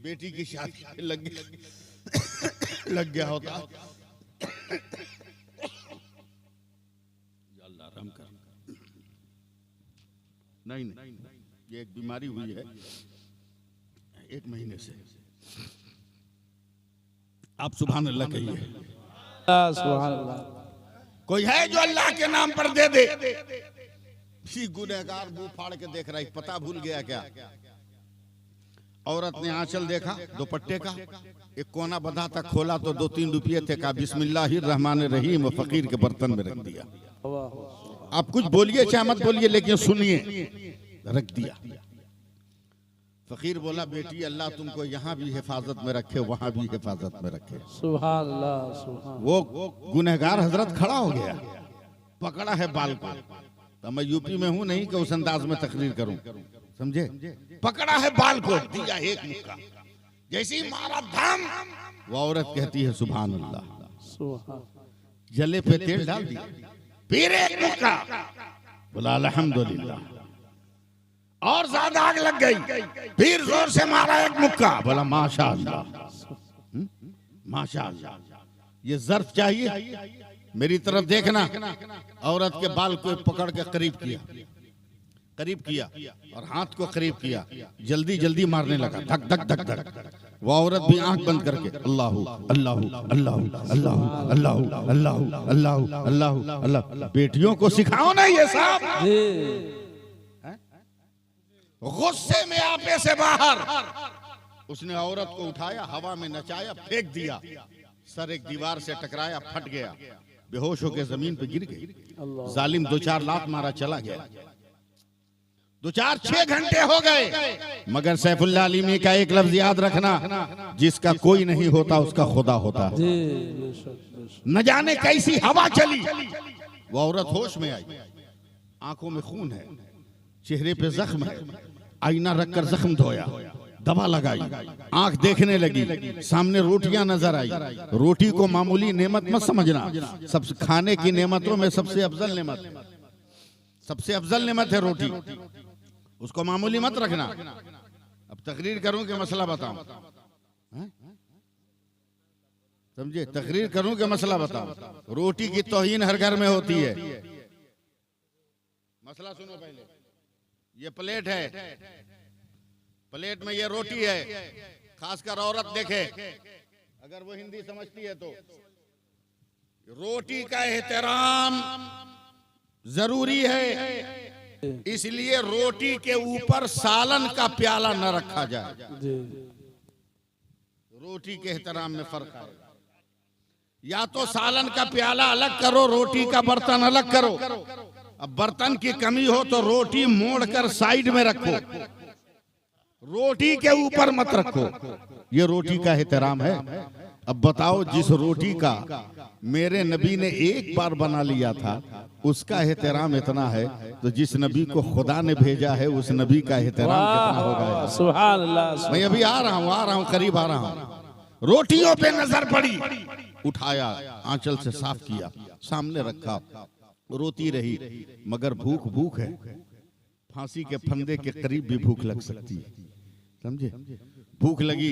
बेटी की शादी लग गया होता। अल्लाह रहम कर। नहीं, ये एक बीमारी हुई है 1 महीने से। आप सुभान अल्लाह कहिए। सुभान अल्लाह। कोई है जो अल्लाह के नाम पर दे दे? गुनहगार मुंह फाड़ के देख रहा है, पता भूल गया क्या? औरत ने आंचल देखा दुपट्टे का, एक कोना बंधा था, खोला तो 2-3 रुपये थे, कहा बिस्मिल्लाहिर्रहमानिर्रहीम, फकीर के बर्तन में रख दिया। आप कुछ बोलिए चाहे मत बोलिए, लेकिन सुनिए, रख दिया। फकीर बोला, बेटी अल्लाह तुमको यहाँ भी हिफाजत में रखे, वहां भी हिफाजत में रखे। सुभान अल्लाह, सुभान। वो गुनहगार हजरत खड़ा हो गया, पकड़ा है बाल को। तो मैं यूपी में हूं नहीं कि उस अंदाज में तकरीर करूं, समझे? पकड़ा है बाल को, दिया एक मुक्का, जैसे ही मारा धाम, वो औरत कहती है सुभान अल्लाह, सुभान। जले पे तेल डाल दिया, फिर एक मुक्का, बोला अल्हम्दुलिल्लाह, और ज्यादा आग लग गई, फिर जोर से मारा एक मुक्का, बोला माशाअल्लाह, माशाअल्लाह। ये ज़र्फ चाहिए? मेरी तरफ देखना। औरत के बाल को पकड़ के करीब किया और हाथ को करीब किया, जल्दी जल्दी मारने लगा, धक धक धक धक। वो औरत भी आंख बंद करके अल्लाह अल्लाह अल्लाह अल्लाह अल्लाह अल्लाह अल्लाह अल्लाह अल्लाह। बेटियों को सिखाओ ना ये सब। गुस्से में आपे से बाहर उसने औरत को उठाया, हवा में नचाया, फेंक दिया, सर एक दीवार से टकराया, फट गया, बेहोश होकर जमीन पे गिर गई। जालिम 2-4 लात मारा, चला गया। 2-4-6 घंटे हो गए, मगर सैफुल्लाह अलीमी का एक लफ्ज याद रखना, जिसका कोई नहीं होता उसका खुदा होता है। न जाने कैसी हवा चली, वो औरत होश में आई, आंखों में खून है, चेहरे पे जख्म है, आईना रखकर जख्म धोया, दवा लगाई, आंख देखने लगी, सामने रोटियां नजर आई। रोटी को मामूली नेमत मत समझना, सब खाने की नेमतों में सबसे अफजल नेमत है रोटी, उसको मामूली मत रखना। अब तकरीर करूं कि मसला बताऊं? समझे? तकरीर करूं कि मसला बताऊं? रोटी की तौहीन हर घर में होती है। मसला सुनो पहले। ये प्लेट है, प्लेट में ये रोटी है, खासकर औरत देखे, अगर वो हिंदी समझती है तो, रोटी का एहतराम जरूरी है, इसलिए रोटी के ऊपर सालन का प्याला न रखा जाए। रोटी के एहतराम में फर्क है, या तो सालन का प्याला अलग करो, रोटी का बर्तन अलग करो। अब बर्तन की कमी हो तो रोटी मोड़कर साइड में रखो, रोटी के ऊपर मत रखो। ये रोटी का एहतराम है। अब बताओ, जिस रोटी का मेरे नबी ने एक बार बना लिया था, उसका एहतराम इतना है, तो जिस नबी को खुदा ने भेजा है उस नबी का एहतराम कितना होगा? सुभान अल्लाह। मैं अभी आ रहा हूँ, करीब आ रहा हूँ। रोटियों पे नजर पड़ी, उठाया, आंचल से साफ किया, सामने रखा, रोती रही, मगर भूख है, फांसी के फंदे के करीब भी भूख लग सकती है, समझे? भूख लगी,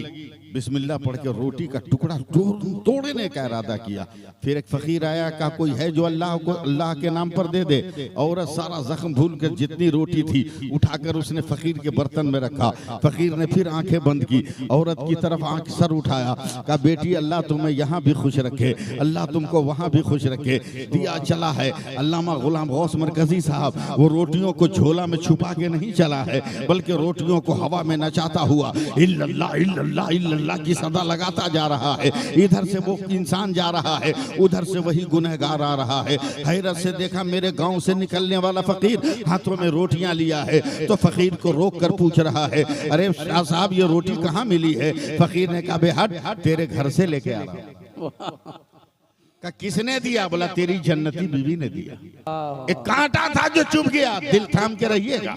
बिस्मिल्लाह पढ़ के रोटी का टुकड़ा तोड़ने का इरादा किया। फिर एक फकीर आया, कहा कोई है जो अल्लाह के नाम पर दे दे। औरत सारा जख्म भूल कर जितनी रोटी थी उठाकर उसने फकीर के बर्तन में रखा। फकीर ने फिर आंखें बंद की, औरत की तरफ आंख सर उठाया, कहा बेटी अल्लाह तुम्हें यहाँ भी खुश रखे, अल्लाह तुमको वहाँ भी खुश रखे। दिया चला है। अल्लामा गुलाम गौस मरकजी साहब वो रोटियों को झोला में छुपा के नहीं चला है, बल्कि रोटियों को हवा में नचाता हुआ इल्लल्लाह इल्लल्लाह इल्लल्लाह की सदा लगाता जा रहा है। इधर से वो इंसान जा रहा है, उधर से वही गुनहगार आ रहा है। हैरत से देखा मेरे गांव से निकलने वाला फकीर हाथों में रोटियां लिया है, तो फकीर को रोक कर पूछ रहा है, अरे शाह साहब ये रोटी कहाँ मिली है? फकीर ने कहा बे हट, तेरे घर से लेके आ रहा हूं। किसने दिया? बोला तेरी जन्नती बीवी ने दिया। एक कांटा था जो चुभ गया, दिल थाम के रहिएगा।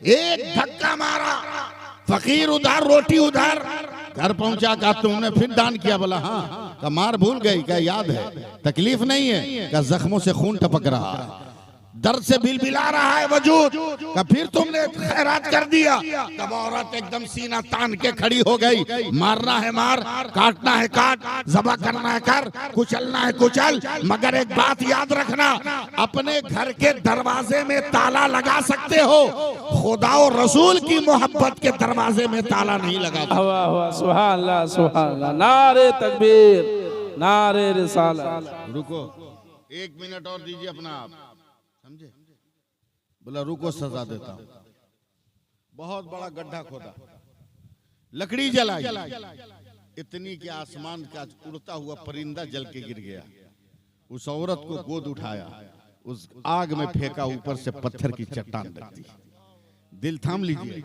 एक धक्का मारा, फकीर उधर, रोटी उधर, घर पहुंचा। कहा तुमने फिर दान किया? बोला हाँ। मार भूल गई? क्या याद है? तकलीफ नहीं है? क्या जख्मों से खून टपक रहा है? दर्द से बिलबिला रहा है वजूद का, फिर तुमने खैरात कर दिया। तब औरत एकदम सीना तान के खड़ी हो गई, मारना है मार, काटना है काट, ज़बह करना है कर, कुचलना है कुचल, मगर एक बात याद रखना, अपने घर के दरवाजे में ताला लगा सकते हो, खुदा और रसूल की मोहब्बत के दरवाजे में ताला नहीं लगा सकते। वाह वाह सुभान अल्लाह सुभान अल्लाह, नारे तकबीर नारे रिसालत। रुको 1 मिनट और दीजिए अपना आप, समझे? बोला रुको सजा देता हूं। बहुत बड़ा गड्ढा खोदा, लकड़ी जलाई, इतनी कि आसमान का उड़ता हुआ परिंदा जल के गिर गया। उस औरत को गोद उठाया, उस आग में फेंका, ऊपर से पत्थर की चट्टान रख दी। दिल थाम लीजिए,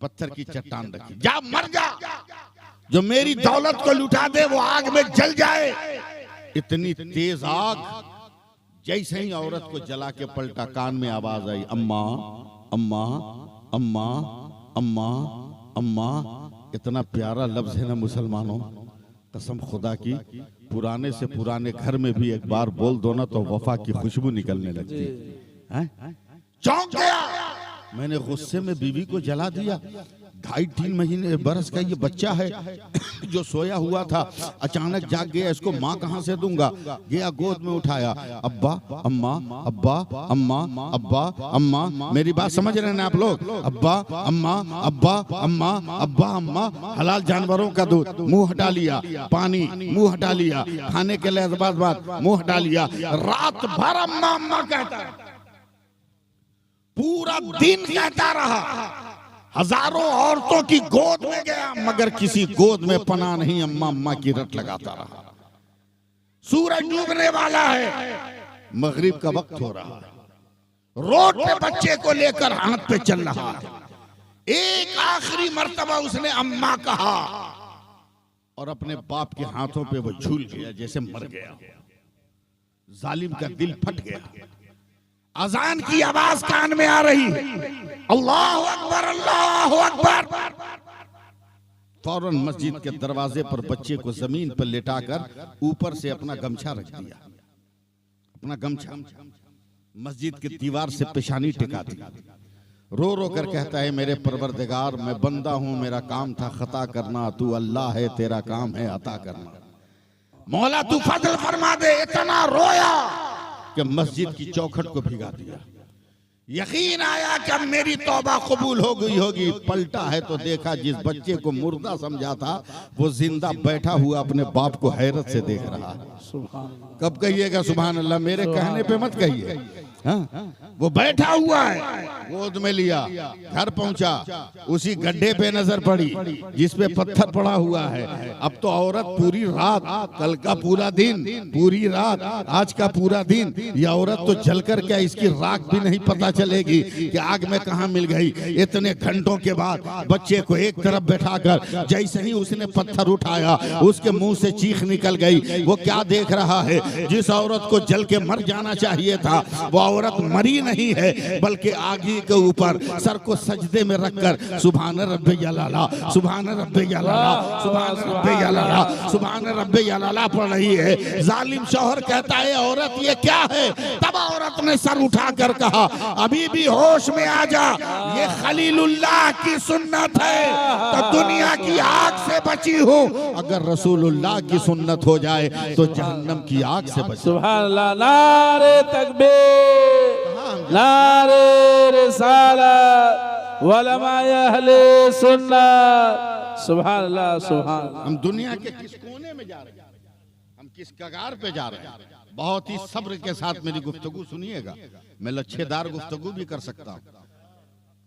पत्थर की चट्टान रखी, जा मर जा, जो मेरी दौलत को लुटा दे वो आग में जल जाए। इतनी तेज आग, जैसे ही औरत को जला के पलटा, कान में आवाज आई, अम्मा अम्मा अम्मा अम्मा अम्मा। इतना प्यारा लफ्ज है ना मुसलमानों, कसम खुदा की, पुराने से पुराने घर में भी एक बार बोल दो ना तो वफा की खुशबू निकलने लगती है। चौंक गया, मैंने गुस्से में बीवी को जला दिया। 2.5-3 महीने बरस का ये बच्चा है जो सोया हुआ था, अचानक जाग गया, इसको माँ कहाँ से दूंगा? गया गोद में उठाया, अब्बा अम्मा अब्बा अम्मा अब्बा अम्मा। मेरी बात समझ रहे हैं आप लोग? अब्बा अम्मा अब्बा अम्मा अब्बा अम्मा। हलाल जानवरों का दूध मुंह हटा लिया, पानी मुंह हटा लिया, खाने के लिए बाद मुंह हटा लिया, रात भर अम्मा अम्मा कहता, पूरा दिन कहता रहा, हजारों औरतों की गोद में गया, मगर किसी गोद में पनाह नहीं, अम्मा अम्मा की रट लगाता रहा। सूरज डूबने वाला है, मगरिब का वक्त हो रहा है, रोड पे बच्चे को लेकर हाथ पे चल रहा है। एक आखिरी मर्तबा उसने अम्मा कहा और अपने बाप के हाथों पे वो झूल गया, जैसे मर गया। जालिम का दिल फट गया। अजान की आवाज कान में आ रही, अल्लाह अकबर अल्लाह अकबर। फौरन मस्जिद के दरवाजे पर बच्चे को जमीन पर लेटाकर ऊपर से अपना गमछा रख दिया, अपना गमछा मस्जिद की दीवार से पेशानी टिका दी। रो रो कर कहता है, मेरे परवरदिगार, मैं बंदा हूं, मेरा काम था खता करना, तू अल्लाह है, तेरा काम है अता करना। मौला तू फजल फरमा दे। इतना रोया कि मस्जिद की चौखट को भिगा दिया। यकीन आया कि अब मेरी तौबा कबूल हो गई होगी। पलटा है तो देखा जिस बच्चे को मुर्दा समझा था वो जिंदा बैठा हुआ अपने बाप को हैरत से देख रहा है। कब कहिएगा सुभान अल्लाह? मेरे कहने पे मत कहिए। हाँ? वो बैठा हुआ है, गोद में लिया, घर पहुंचा, उसी गड्ढे पे नजर पड़ी जिस पे पत्थर पड़ा हुआ है। अब तो औरत पूरी रात, कल का पूरा दिन, पूरी रात, आज का पूरा दिन, ये औरत तो जलकर क्या इसकी राख भी नहीं पता चलेगी कि आग में कहां मिल गई। इतने घंटों के बाद बच्चे को एक तरफ बैठाकर जैसे ही उसने पत्थर उठाया, उसके मुंह से चीख निकल गई। वो क्या देख रहा है? जिस औरत को जल के मर जाना चाहिए था वो औरत मरी नहीं है, बल्कि आगे के ऊपर सर को सजदे में रखकर सुभान रब्बे जलाला, सुभान रब्बे जलाला, सुभान रब्बे जलाला, सुभान रब्बे जलाला पढ़ रही है। जालिम शौहर कहता है, औरत ये क्या है? तब औरत ने सर उठाकर कहा, अभी भी होश में आ जा, ये खलीलुल्लाह की सुन्नत है तो दुनिया की आग से बची हूँ, अगर रसूलुल्लाह की सुन्नत हो जाए तो जहन्नम की आग से बची। सुभान अल्लाह, नारे तकबीर, नारे रिसालत, वलमाए अहले सुन्नत। सुभान अल्लाह सुभान। हम दुनिया के किस कोने में जा रहे हैं, हम किस कगार पे जा रहे हैं? बहुत ही सब्र के साथ मेरी गुफ्तगू सुनिएगा। मैं लच्छेदार गुफ्तगू भी कर सकता हूँ,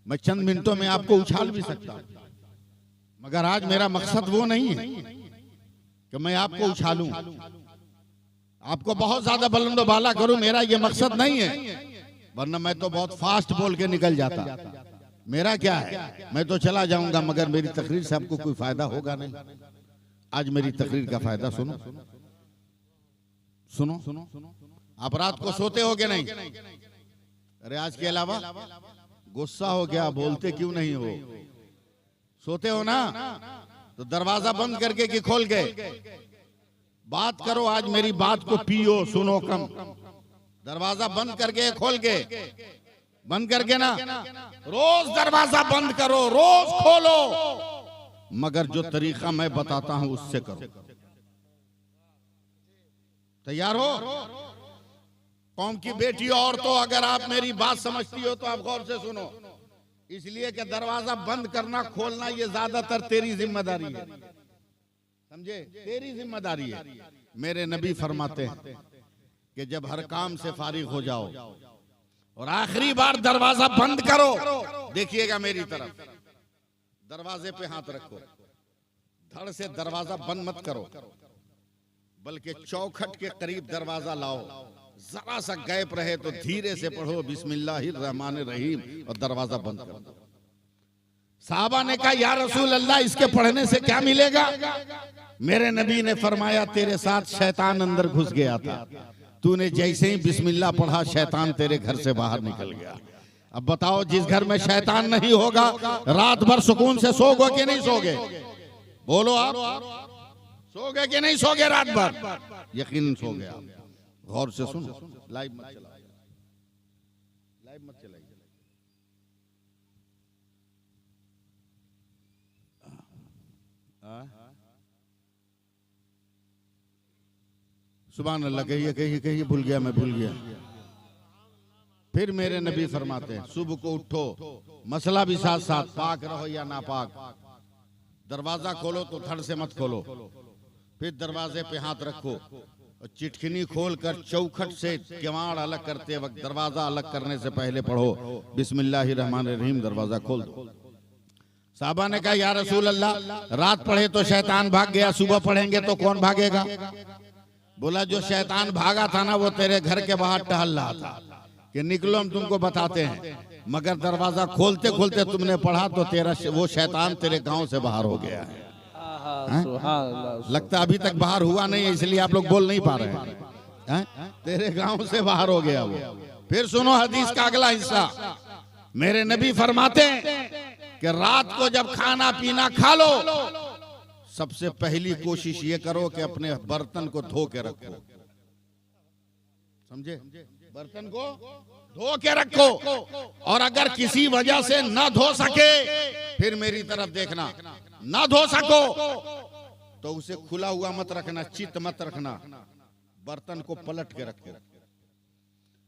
मैं चंद मिनटों में आपको उछाल भी सकता हूँ, मगर आज मेरा मकसद वो नहीं है कि मैं आपको उछालूं, आपको बहुत ज्यादा बुलंद बाला करूं। मेरा ये मकसद नहीं है, वरना मैं तो बहुत फास्ट बोल के निकल जाता। मेरा क्या है, मैं तो चला जाऊंगा, मगर मेरी तकरीर से आपको कोई फायदा होगा नहीं। आज मेरी तकरीर का फायदा सुनो सुनो सुनो। आप रात को सोते हो कि नहीं? अरे आज के अलावा गुस्सा हो गया, बोलते क्यों नहीं हो? सोते हो ना? तो दरवाजा बंद करके कि खोल के बात करो। आज मेरी बात को पियो, सुनो कम। दरवाजा बंद करके खोल के, बंद करके ना, रोज दरवाजा बंद करो, रोज खोलो, मगर जो तरीका मैं बताता हूं उससे करो। तैयार हो? कौम की बेटी औरतों, अगर आप मेरी बात समझती हो तो आप गौर से सुनो। इसलिए कि दरवाजा बंद करना खोलना ये ज्यादातर तेरी जिम्मेदारी है, समझे? तेरी जिम्मेदारी है। मेरे नबी फरमाते हैं कि जब हर काम से फारिग हो जाओ और आखिरी बार दरवाजा बंद करो, देखिएगा मेरी तरफ, दरवाजे पे हाथ रखो, धड़ से दरवाजा बंद मत करो, बल्कि चौखट के करीब दरवाजा लाओ, जरा सा गैप रहे तो धीरे से पढ़ो बिस्मिल्लाहिर्रहमानिर्रहीम और दरवाजा बंद कर दो। साहबा ने कहा या रसूल अल्लाह, इसके पढ़ने से क्या मिलेगा? मेरे नबी ने फरमाया तेरे साथ शैतान अंदर घुस गया था, तूने जैसे ही बिस्मिल्लाह पढ़ा शैतान तेरे घर से बाहर निकल गया। अब बताओ, जिस घर में शैतान नहीं होगा रात भर सुकून से सोगे कि नहीं सोगे? बोलो आप, सोगे कि नहीं सोगे रात भर? यकीनन सोगे आप। गौर से सुनो, लाइव मत चलाइए, लाइव मत चलाइए। सुभान अल्लाह कहिए कहिए कहिए, भूल गया मैं, भूल गया। फिर मेरे नबी फरमाते हैं सुबह को उठो, मसला भी साथ साथ, पाक रहो या नापाक, दरवाजा खोलो तो धड़ से मत खोलो, फिर दरवाजे पे हाथ रखो और चिटखनी खोलकर चौखट से किवाड़ अलग करते वक्त दरवाजा अलग करने से पहले पढ़ो बिस्मिल्लाहिर्रहमानिर्रहीम, दरवाजा खोल दो। साहबा ने कहा या रसूल अल्लाह, रात पढ़े तो शैतान भाग गया, सुबह पढ़ेंगे तो कौन भागेगा? बोला जो शैतान भागा था ना वो तेरे घर के बाहर टहल रहा था कि निकलो हम तुमको बताते हैं, मगर दरवाजा खोलते खोलते तुमने पढ़ा तो तेरा वो शैतान तेरे गांव से बाहर हो गया है। लगता अभी तक बाहर हुआ नहीं है, इसलिए आप लोग बोल नहीं पा रहे हैं। तेरे गांव से बाहर हो गया वो। फिर सुनो हदीस का अगला हिस्सा। मेरे नबी फरमाते हैं कि रात को जब खाना पीना खा लो, सबसे पहली कोशिश ये करो कि अपने बर्तन को धो के रखो, समझे? बर्तन को धो के रखो, और अगर किसी वजह से न धो सके, फिर मेरी तरफ देखना, न धो सको तो उसे खुला हुआ मत रखना, चित मत रखना, बर्तन को पलट के रखो।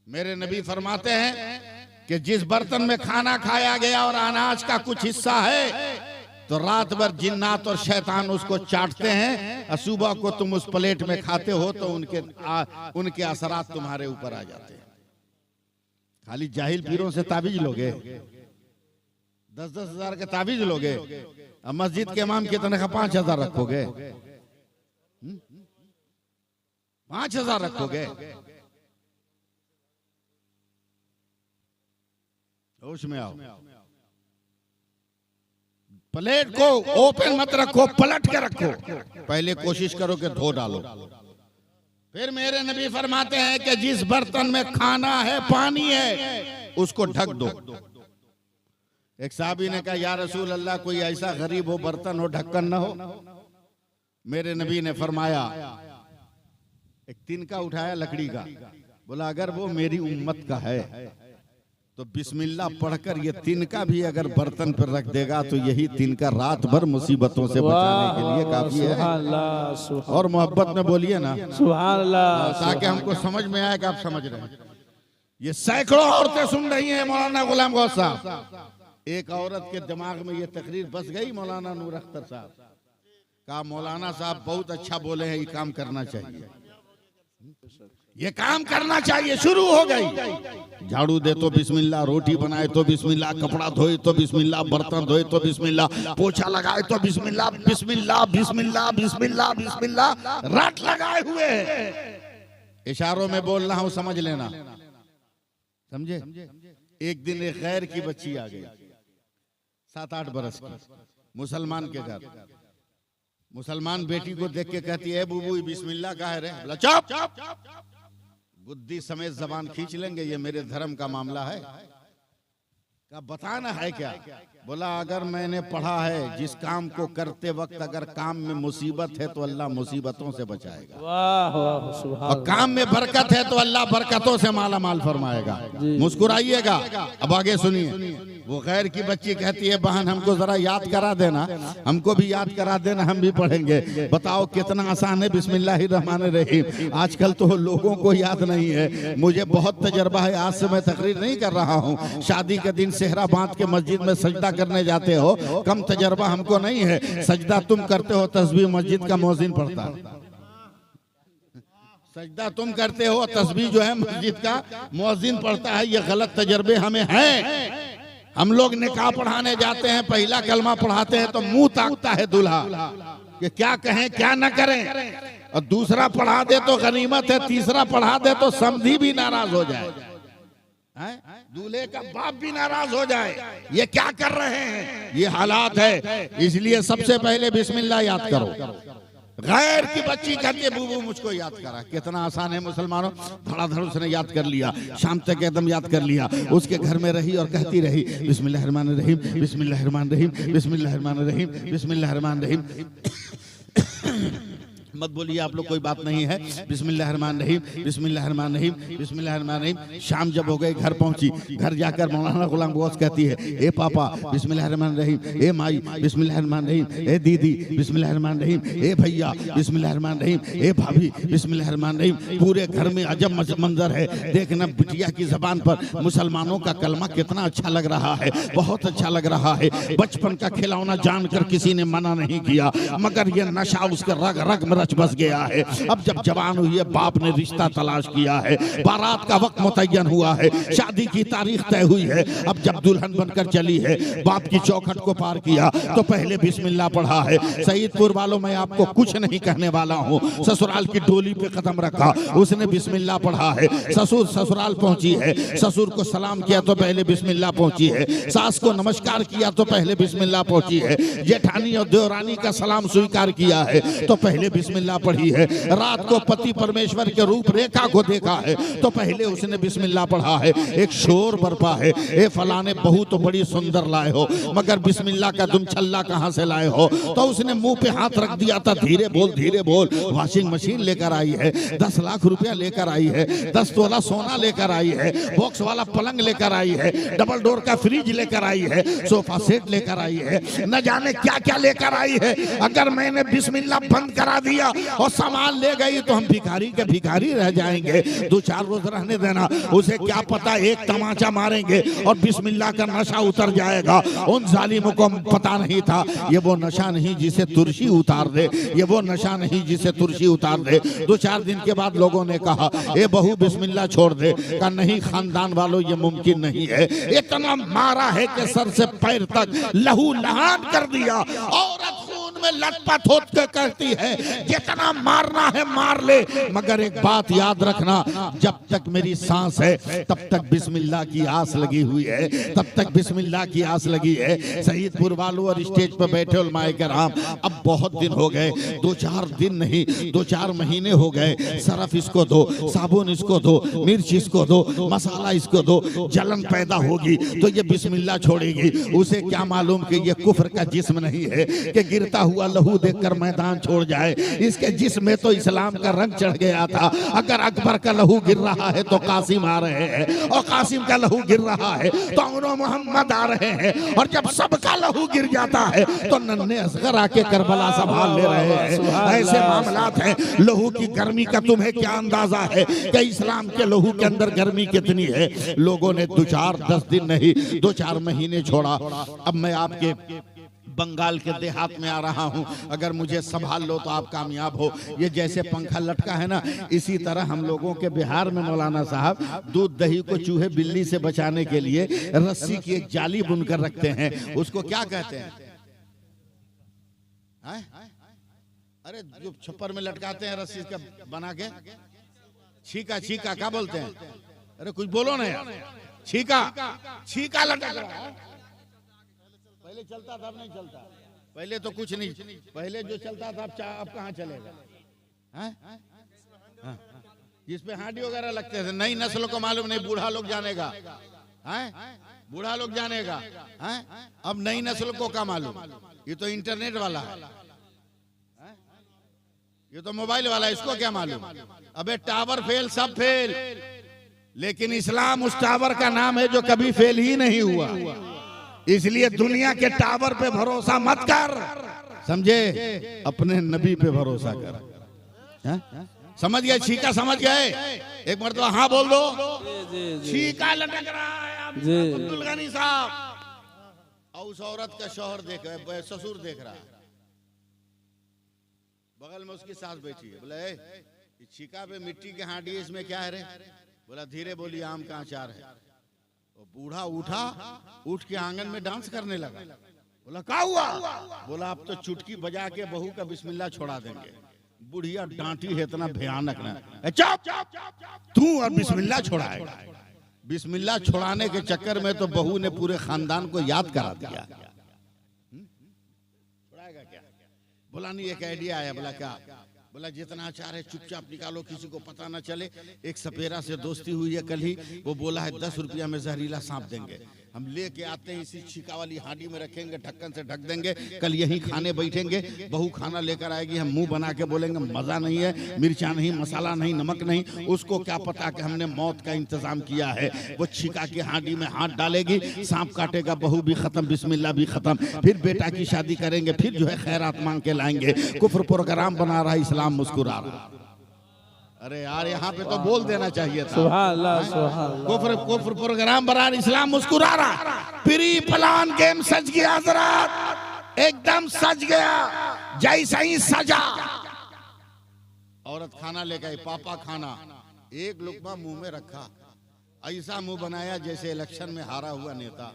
मेरे नबी फरमाते हैं कि जिस बर्तन में खाना खाया गया और अनाज का कुछ हिस्सा है तो रात भर जिन्नात और शैतान उसको चाटते हैं, और सुबह को तुम उस प्लेट में खाते हो तो उनके असरात तुम्हारे ऊपर आ जाते हैं। खाली जाहिल पीरों से ताबीज लोगे, 10-10 हजार के ताबीज लोगे, अब मस्जिद के इमाम कितने का 5,000 रखोगे? 5,000 रखोगे? होश में आओ। प्लेट को ओपन मत रखो, पलट के रखो, पहले कोशिश करो कि धो डालो। फिर मेरे नबी फरमाते हैं कि जिस बर्तन में खाना है, पानी है, उसको ढक दो। एक साहबी ने कहा या रसूल अल्लाह, कोई ऐसा गरीब हो बर्तन हो ढक्कन ना हो? मेरे नबी ने फरमाया, एक तिनका उठाया लकड़ी का, बोला अगर वो मेरी उम्मत का है तो बिस्मिल्लाह पढ़कर ये तिनका भी अगर बर्तन पर रख देगा तो यही तिनका रात भर मुसीबतों से बचाने के लिए काफी है। और मोहब्बत में बोलिए ना सुभान अल्लाह, ताकि हमको समझ में आए कि आप समझ रहे हैं। ये सैकड़ों औरतें सुन रही हैं मौलाना गुलाम गौस साहब। एक औरत के दिमाग में ये तकरीर बस गई, मौलाना नूर अख्तर साहब, कहा मौलाना साहब बहुत अच्छा बोले हैं, ये काम करना चाहिए, ये काम करना चाहिए। शुरू हो गई, झाड़ू दे तो बिस्मिल्लाह, रोटी बनाए तो बिस्मिल्लाह, कपड़ा धोए तो बिस्मिल्लाह, बर्तन धोए तो बिस्मिल्लाह, पोछा लगाए तो बिस्मिल्लाह, बिस्मिल्लाह बिस्मिल्लाह बिस्मिल्लाह बिस्मिल्लाह, रट लगाए हुए हैं। इशारों में बोल रहा हूं, समझ लेना, समझे? एक दिन एक गैर की बच्ची आ गई, 7-8 बरस की, मुसलमान के घर। मुसलमान बेटी को देख के कहती है बुबू बिस्मिल्लाह का है रे? बोला चुप, बुद्धि समेत जबान खींच लेंगे, ये मेरे धर्म का मामला है। का बताना है क्या? बोला अगर मैंने पढ़ा है जिस काम को करते वक्त अगर काम में मुसीबत है तो अल्लाह मुसीबतों से बचाएगा, वाह वाह सुभान और काम में बरकत है तो अल्लाह बरकतों से माला माल फरमाएगा। मुस्कुराइएगा। अब आगे सुनिए, वो गैर की बच्ची कहती है बहन हमको जरा याद करा देना, हमको भी याद करा देना, हम भी पढ़ेंगे। बताओ कितना आसान है बिस्मिल्लाहिर्रहमानिर्रहीम। आजकल तो लोगों को याद नहीं है, मुझे बहुत तजर्बा है, आज से मैं तकरीर नहीं कर रहा हूँ। शादी के दिन सेहरा बांध के मस्जिद में सजदा करने जाते हो, कम तजर्बा हमको नहीं है। सजदा तुम करते हो, तस्बीह मस्जिद का मौजिन पढ़ता है। सजदा तुम करते हो, तस्बीह जो है मस्जिद का मौजिन पढ़ता है। ये गलत तजर्बे हमें हैं। हम लोग निकाह पढ़ाने जाते हैं, पहला कलमा पढ़ाते हैं तो मुंह ताकता है दूल्हा कि क्या कहें क्या न करें, और दूसरा पढ़ा दे तो गनीमत है, तीसरा पढ़ा दे तो समधी भी नाराज हो जाए, दूल्हे का बाप भी नाराज हो जाए। ये क्या कर रहे हैं? ये हालात है। इसलिए सबसे पहले बिस्मिल्लाह याद करो। गैर की बच्ची कहती है बूबू मुझको याद करा। कितना आसान है मुसलमानों, धड़ाधड़ उसने याद कर लिया, शाम तक एकदम याद कर लिया। उसके घर में रही और कहती रही बिस्मिल्लाहिर्रहमानिर्रहीम, बिस्मिल्लाहिर्रहमानिर्रहीम, बिस्मिल्लाहिर्रहमानिर्रहीम, बिस्मिल्लाहिर्रहमानिर्रहीम। मत बोलिए आप लोग, कोई बात नहीं है। बिस्मिल्लाहिर्रहमानिर्रहीम, बिस्मिल्लाहिर्रहमानिर्रहीम, बिस्मिल्लाहिर्रहमानिर्रहीम। शाम जब हो गई, घर पहुंची, घर जाकर मौलाना गुलाम गौस कहती है ए पापा बिस्मिल्लाहिर्रहमानिर्रहीम, ए माई बिस्मिल्लाहिर्रहमानिर्रहीम, ए दीदी बिस्मिल्लाहिर्रहमानिर्रहीम, ए भैया बिस्मिल्लाहिर्रहमानिर्रहीम, ए भाभी बिस्मिल्लाहिर्रहमानिर्रहीम। पूरे घर में अजब मंजर है। देखना बिटिया की जबान पर मुसलमानों का कलमा कितना अच्छा लग रहा है, बहुत अच्छा लग रहा है। बचपन का खिलौना जानकर किसी ने मना नहीं किया, मगर ये नशा उसके रग रग में रच बस गया है। अब जब जवान हुई है, बाप ने रिश्ता तलाश किया है, बारात का वक्त मुतय्यन हुआ है, शादी की तारीख तय हुई है। अब जब दुल्हन बनकर चली है, बाप की चौखट को पार किया तो पहले बिस्मिल्लाह पढ़ा है। सईदपुर वालों, मैं आपको कुछ नहीं कहने वाला हूँ। ससुराल की डोली पे कदम रखा, उसने बिस्मिल्लाह पढ़ा है। ससुर ससुराल पहुंची है, ससुर को सलाम किया तो पहले बिस्मिल्लाह पहुंची है। सास को नमस्कार किया तो पहले बिस्मिल्लाह पहुंची है। जेठानी और देवरानी का सलाम स्वीकार किया है तो पहले बिस्मिल्लाह पढ़ी है। रात को पति परमेश्वर के रूप रेखा को देखा है तो पहले उसने बिस्मिल्लाह पढ़ा है। एक शोर बरपा है, ए फलाने बहू तो बड़ी सुंदर लाए हो, मगर बिस्मिल्लाह का तुम छल्ला कहां से लाए हो? तो उसने मुंह पे हाथ रख दिया था, धीरे बोल धीरे बोल। वॉशिंग मशीन लेकर आई है, 10 लाख रुपया लेकर आई है, 10 तोला सोना लेकर आई है, बॉक्स वाला पलंग लेकर आई है, डबल डोर का फ्रिज लेकर आई है, सोफा सेट लेकर आई है, न जाने क्या क्या लेकर आई है। अगर मैंने बिस्मिल्लाह बंद करा दिया और सामान ले गई तो हम भिखारी के भिखारी रह जाएंगे। 2-4 रोज रहने देना, उसे क्या पता एक तमाचा मारेंगे और बिस्मिल्लाह का नशा उतर जाएगा। उन जालिमों को पता नहीं था ये वो नशा नहीं जिसे तुरशी उतार दे, ये वो नशा नहीं जिसे तुरशी उतार दे। 2-4 दिन के बाद लोगों ने कहा ए बहू बिस्मिल्लाह छोड़ दे। कहा नहीं खानदान वालों, ये मुमकिन नहीं है। इतना मारा है कि सर से पैर तक लहू लहान कर दिया। औरत खून में लटपट होत के कहती है जितना मारना है मार ले, मगर एक बात याद रखना, जब तक मेरी सांस है तब तक बिस्मिल्लाह की आस लगी हुई है, तब तक बिस्मिल्लाह की आस लगी है। सईदपुर वालों और स्टेज पर बैठे उलमाए कराम, अब बहुत दिन हो गए, 2-4 दिन नहीं 2-4 महीने हो गए। सरफ इसको दो, साबुन इसको दो, मिर्च इसको दो, मसाला इसको दो, जलन पैदा होगी तो ये बिस्मिल्लाह छोड़ेगी। उसे क्या मालूम कि ये कुफ्र का जिस्म नहीं है कि गिरता हुआ लहू देखकर मैदान छोड़ जाए। इसके जिस्म में तो इस्लाम का रंग चढ़ गया था। अगर अकबर का लहू गिर रहा है तो कासिम आ रहे हैं, और कासिम का लहू गिर रहा है तो उन्होंने मोहम्मद आ रहे हैं, और जब सबका लहू गिर जाता है तो नन्हे असगर आके करबला संभाल ले रहे हैं। ऐसे मामलात हैं। लहू की गर्मी का तुम्हें क्या अंदाजा है कि इस्लाम के लहू के अंदर गर्मी कितनी है? लोगों ने 2-4-10 दिन नहीं 2-4 महीने छोड़ा। अब मैं आपके बंगाल के देहात में आ रहा हूं, अगर मुझे संभाल लो तो आप कामयाब हो। ये जैसे पंखा लटका है ना, इसी तरह हम लोगों के बिहार में मौलाना साहब दूध दही को चूहे बिल्ली से बचाने के लिए रस्सी की एक जाली बुनकर रखते हैं। उसको क्या कहते हैं? अरे जो छप्पर में लटकाते हैं रस्सी का बना के, छीका छीका क्या बोलते हैं? अरे कुछ बोलो ना यार। छीका छीका लटका पहले चलता था, अब नहीं चलता। पहले तो कुछ नहीं, पहले जो चलता था अब कहाँ चलेगा? जिसपे हांडी वगैरह लगते थे, नई नस्ल को मालूम नहीं, बूढ़ा लोग जानेगा। बूढ़ा लोग जानेगा हैं? अब नई नस्ल को क्या मालूम, ये तो इंटरनेट वाला है, ये तो मोबाइल वाला है, इसको क्या मालूम। अबे टावर फेल, सब फेल, लेकिन इस्लाम उस टावर का नाम है जो कभी फेल ही नहीं हुआ। इसलिए दुनिया के टावर पे भरोसा मत कर, समझे, अपने नबी पे भरोसा कर। समझ गए? छीका समझ गए? एक मरतबा हाँ बोल दो। छीका लटक रहा है अब्दुल गनी साहब, और उस औरत का शौहर देख रहा है, ससुर देख रहा है, बगल में उसकी सास बैठी है। बोला ए छीका पे मिट्टी के हांडी, इसमें क्या है रे? बोला धीरे बोली, आम का अचार है। तो बूढ़ा उठा, उठ के आंगन में डांस करने लगा। बोला क्या हुआ? बोला अब तो चुटकी बजा के बहू का बिस्मिल्लाह छोड़ा देंगे। बुढ़िया डांटी है, इतना भयानक ना, चुप तू और बिस्मिल्लाह छोड़ाएगा। बिस्मिल्लाह छोड़ाने के चक्कर में तो बहू ने पूरे खानदान को याद करा दिया। छोड़ाएगा क्या? बोला नहीं, एक आइडिया आया। बोला क्या? बोला जितना अचार है चुपचाप निकालो, किसी को पता ना चले। एक सपेरा से दोस्ती हुई है कल ही, वो बोला है 10 रुपया में जहरीला सांप देंगे। हम लेके आते हैं, इसी छीका वाली हांडी में रखेंगे, ढक्कन से ढक देंगे, कल यहीं खाने बैठेंगे। बहू खाना लेकर आएगी, हम मुंह बना के बोलेंगे मजा नहीं है, मिर्चा नहीं, मसाला नहीं, नमक नहीं। उसको क्या पता कि हमने मौत का इंतजाम किया है। वो छीका की हांडी में हाथ डालेगी, सांप काटेगा, बहू भी खत्म, बिस्मिल्लाह भी खत्म। फिर बेटा की शादी करेंगे, फिर जो है खैरात मांग के लाएंगे। कुफ्र प्रोग्राम बना रहा, इस्लाम मुस्कुरा रहा। अरे यार यहाँ पे तो बोल देना चाहिए था। सुभान अल्लाह, सुभान अल्लाह। कुफ्र प्रोग्राम बना, इस्लाम मुस्कुरा रहा। प्री प्लान गेम सज गया हजरत, एकदम सज गया, जैसा ही सजा। औरत खाना ले गई, पापा खाना, एक लुकमा मुंह में रखा, ऐसा मुंह बनाया जैसे इलेक्शन में हारा हुआ नेता,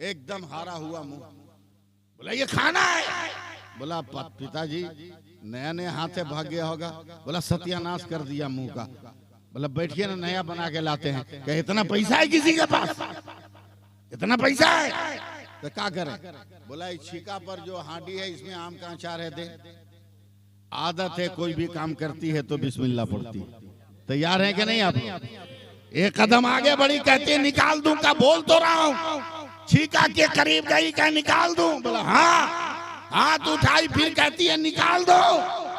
एकदम हारा हुआ मुंह। बोला ये खाना है? बोला पिताजी नया नया हाथ से भाग गया होगा। बोला सत्यानाश कर दिया मुंह का। बोला बैठिए ना, नया बना के लाते हैं। क्या इतना पैसा है किसी के पास? इतना पैसा है तो क्या करें? बोला इस छीका पर जो हांडी है इसमें आम का अचार है, दे। आदत है, कोई भी काम करती है तो बिस्मिल्लाह पड़ती। तैयार है कि नहीं आप? एक कदम आगे बढ़ी, कहते निकाल दूं का? बोल तो रहा हूं। छीका के करीब गई, क्या निकाल दूं? बोला हाँ। हाथ उठाई, फिर कहती है निकाल दो।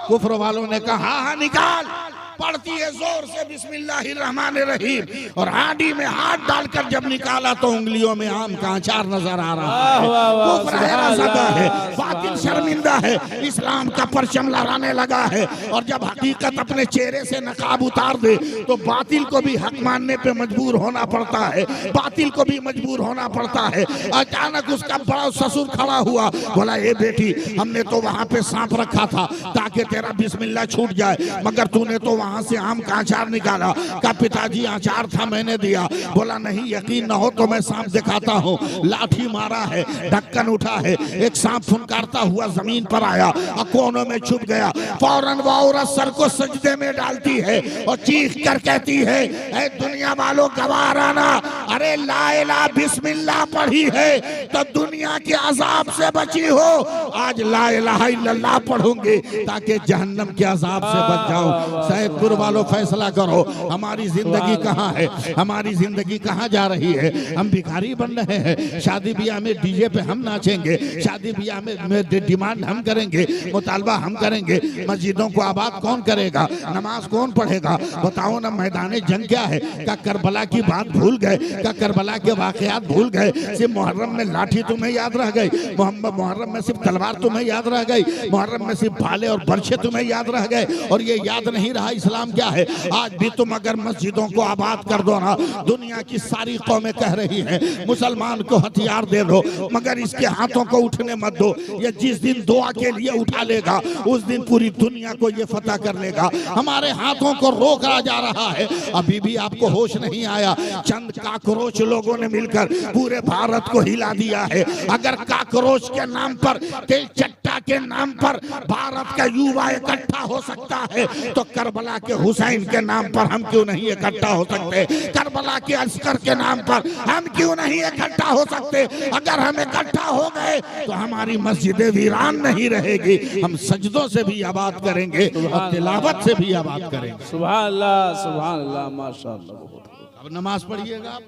कुफ्र वालों ने कहा हाँ हाँ निकाल। पढ़ती है जोर से बिस्मिल्लाहिर्रहमानिर्रहीम, और हांडी में हाथ डालकर जब निकाला तो उंगलियों में आम का अचार नजर आ रहा है। कुफ्र है, बातिल शर्मिंदा है, इस्लाम का परचम लहराने लगा है। और जब हकीकत अपने चेहरे से नकाब उतार दे तो बातिल को भी हक मानने पे मजबूर होना पड़ता है, बातिल को भी मजबूर होना पड़ता है। अचानक उसका बड़ा ससुर खड़ा हुआ, बोला ए बेटी, हमने तो वहां पे सांप रखा था ताकि तेरा बिस्मिल्लाह छूट जाए, मगर तूने तो वहां से आम का अचार निकाला। का पिताजी अचार था, मैंने दिया। बोला नहीं, यकीन न हो तो मैं सांप दिखाता हूँ। लाठी मारा है, ढक्कन उठा है, एक सांप फुनकारता हुआ जमीन पर आया और कोनों में छुप गया। फौरन वो औरत सर को सजदे में डालती है और चीख कर कहती है, ऐ दुनिया वालों गवार आना, अरे ला इलाहा बिस्मिल्लाह पढ़ी है तो दुनिया के अजाब से बची हो। आज ला इलाहा इल्लल्लाह पढ़ूंगी ताकि जहन्नम के अजाब से बच जाऊं। सैयदपुर वालों फैसला करो, हमारी जिंदगी कहाँ है? हमारी जिंदगी कहाँ जा रही है? हम भिखारी बन रहे हैं। शादी ब्याह में डीजे पे हम नाचेंगे, शादी ब्याह में डिमांड हम करेंगे, मुतालबा हम करेंगे। मस्जिदों को आबाद कौन करेगा? नमाज कौन पढ़ेगा? बताओ ना, मैदान जंग क्या है? क्या करबला की बात भूल गए? क्या करबला के वाकयात भूल गए? सिर्फ मुहर्रम में लाठी तुम्हें याद रह गई, मुहर्रम में सिर्फ तलवार तुम्हें याद रह गई, मुहर्रम में सिर्फ भाले और बर्छे तुम्हें याद रह गए, और ये याद नहीं रहा इस्लाम क्या है। आज भी तुम अगर मस्जिदों को आबाद कर दो ना, दुनिया की सारी कौमें कह रही हैं मुसलमान को हथियार दे दो, मगर इसके हाथों को उठने मत दो। ये जिस दिन दुआ के लिए उठा लेगा उस दिन पूरी दुनिया को ये फतह कर लेगा। हमारे हाथों को रोका जा रहा है, अभी भी आपको होश नहीं आया। चंद काकरोच लोगों ने मिलकर पूरे भारत को हिला दिया है। अगर काकरोच के नाम पर तेल चट्टा के नाम पर भारत का युवा इकट्ठा हो सकता है, तो करबला के हुसैन के नाम पर हम क्यों नहीं इकट्ठा हो सकते? करबला के अस्कर के नाम पर हम क्यों नहीं इकट्ठा हो सकते? अगर हम इकट्ठा हो गए तो हमारी मस्जिदें वीरान नहीं रहेगी, हम सजदों से भी आबाद करेंगे और तिलावत से भी आबाद करेंगे। सुभान अल्लाह माशाअल्लाह। बहुत अब नमाज पढ़िएगा,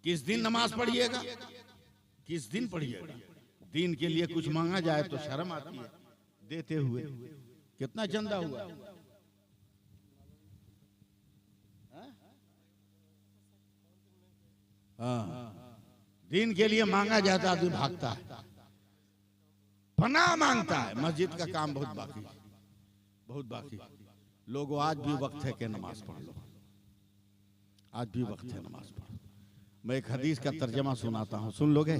किस दिन नमाज पढ़िएगा, किस दिन पढ़िएगा? दीन के लिए कुछ मांगा जाए तो शर्म आती है देते हुए। कितना चंदा हुआ? हाँ, दीन के लिए मांगा जाता आदमी भागता है, पनाह मांगता है। मस्जिद का काम बहुत बाकी, बहुत बाकी। लोगों, आज भी वक्त है कि नमाज पढ़ लो, आज भी वक्त है नमाज पढ़ो। मैं एक हदीस का तर्जमा सुनाता हूँ, सुन लोगे?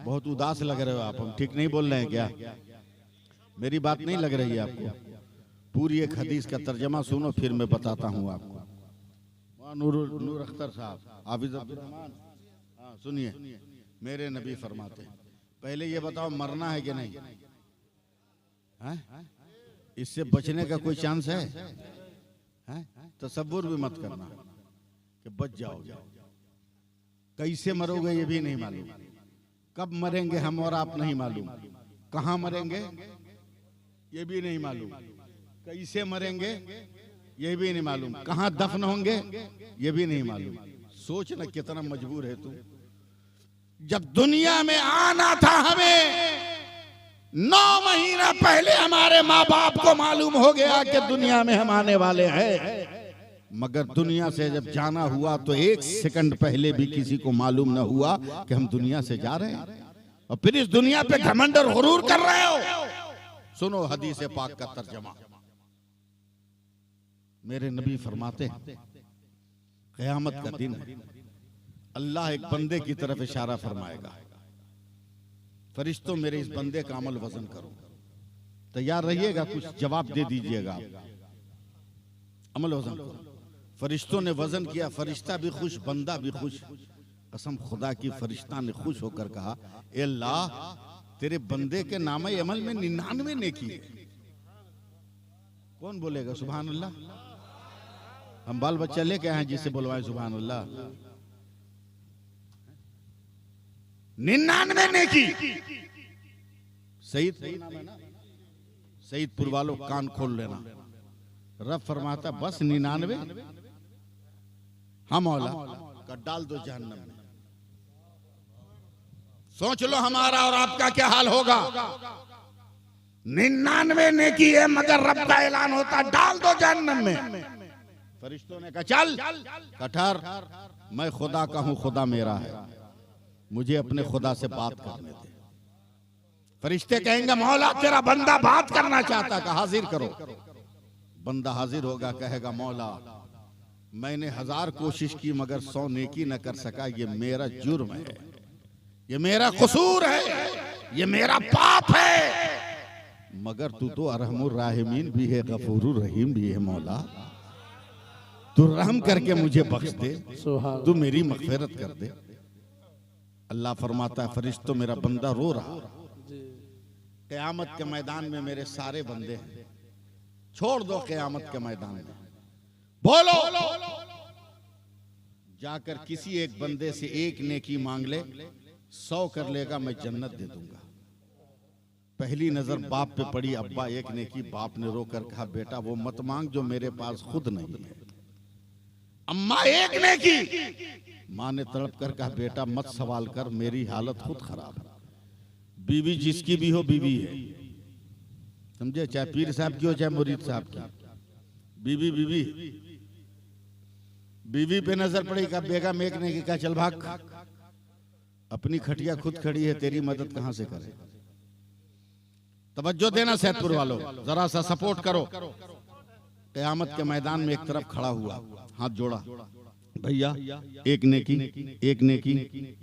बहुत उदास लग रहे हो आप, हम ठीक नहीं बोल रहे हैं क्या? मेरी बात नहीं लग रही है आपको? पूरी एक हदीस का तर्जमा सुनो, फिर मैं बताता हूँ आपको। नूर अख्तर साहब, हाफिज अब्दुल रहमान, हाँ सुनिए। मेरे नबी फरमाते हैं, पहले ये बताओ मरना है कि नहीं? इससे बचने का कोई चांस है? तसव्वुर भी मत करना कि बच जाओगे। कैसे मरोगे ये भी नहीं मालूम, कब मरेंगे हम और आप नहीं मालूम, कहाँ मरेंगे ये भी नहीं मालूम, कैसे मरेंगे ये भी नहीं मालूम, कहाँ दफन होंगे ये भी नहीं मालूम। सोचना कितना मजबूर है तू। जब दुनिया में आना था हमें 9 महीना पहले हमारे माँ बाप को मालूम हो गया कि दुनिया में हम आने वाले हैं, मगर दुनिया से जब जाना हुआ तो 1 सेकंड पहले भी किसी को मालूम न हुआ कि हम दुनिया से जा रहे हैं, और फिर इस दुनिया पे घमंड और गुरूर कर रहे हो। सुनो हदीस पाक का तर्जमा। मेरे नबी फरमाते हैं, क़यामत का दिन है, अल्लाह एक बंदे की तरफ इशारा फरमाएगा, फरिश्तों मेरे इस बंदे का अमल वजन करो। तैयार रहिएगा, कुछ जवाब दे दीजिएगा आप। अमल वजन करो। फरिश्तों ने वजन किया, फरिश्ता भी खुश, बंदा भी खुश। कसम खुदा की, फरिश्ता ने खुश होकर कहा, ए अल्लाह, तेरे बंदे के नामे अमल में 99 नेकी है। कौन बोलेगा सुभान अल्लाह? हम बाल बच्चा लेके आए जिसे बुलवाए सुभान अल्लाह। 99 नेकी। सईदपुर वालों कान खोल लेना, रब फरमाता बस 99? हाँ मौला, का डाल दो जहन्नम में। सोच लो हमारा और आपका क्या हाल होगा। 99 नेकी है, मगर रब का ऐलान होता डाल दो जहन्नम में। फरिश्तों ने कहा चल कठर, मैं खुदा का हूं, खुदा मेरा है, मुझे अपने खुदा से बात करने दे। फरिश्ते कहेंगे मौला तेरा बंदा बात करना चाहता, का हाजिर करो। बंदा हाजिर होगा, कहेगा मौला मैंने 1000 कोशिश की मगर 100 नेकी न कर सका, ये मेरा जुर्म है, ये मेरा कसूर है, ये मेरा पाप है, मगर तू तो अरहमुर राहिमीन भी है, गफूरुर रहीम भी है। मौला तू रहम करके मुझे बख्श दे, तू मेरी मगफिरत कर दे। अल्लाह फरमाता है फरिश्तों मेरा बंदा रो रहा, क़यामत के मैदान में मेरे सारे बंदे हैं, छोड़ दो क़यामत के मैदान में, बोलो जाकर किसी एक बंदे से 1 नेकी मांग ले, 100 कर लेगा मैं जन्नत दे दूंगा। पहली नजर बाप पे पड़ी, अब्बा 1 नेकी। बाप ने रोकर कहा बेटा वो मत मांग जो मेरे पास खुद नहीं है। अम्मा 1 नेकी। माँ ने तड़प कर कहा बेटा मत सवाल कर, मेरी हालत खुद खराब है। बीवी जिसकी भी हो बीवी है, समझे, चाहे पीर साहब की हो चाहे मुरीद साहब की, बीवी बीवी। बीवी पे नजर पड़ी, का बेगम 1 नेकी का चल भाग, अपनी खटिया खुद खड़ी है, तेरी मदद कहां से करे। तवज्जो देना सैदपुर वालों, जरा सा सपोर्ट करो। क़यामत के मैदान में एक तरफ खड़ा हुआ, हाथ जोड़ा, भैया 1 नेकी, 1 नेकी,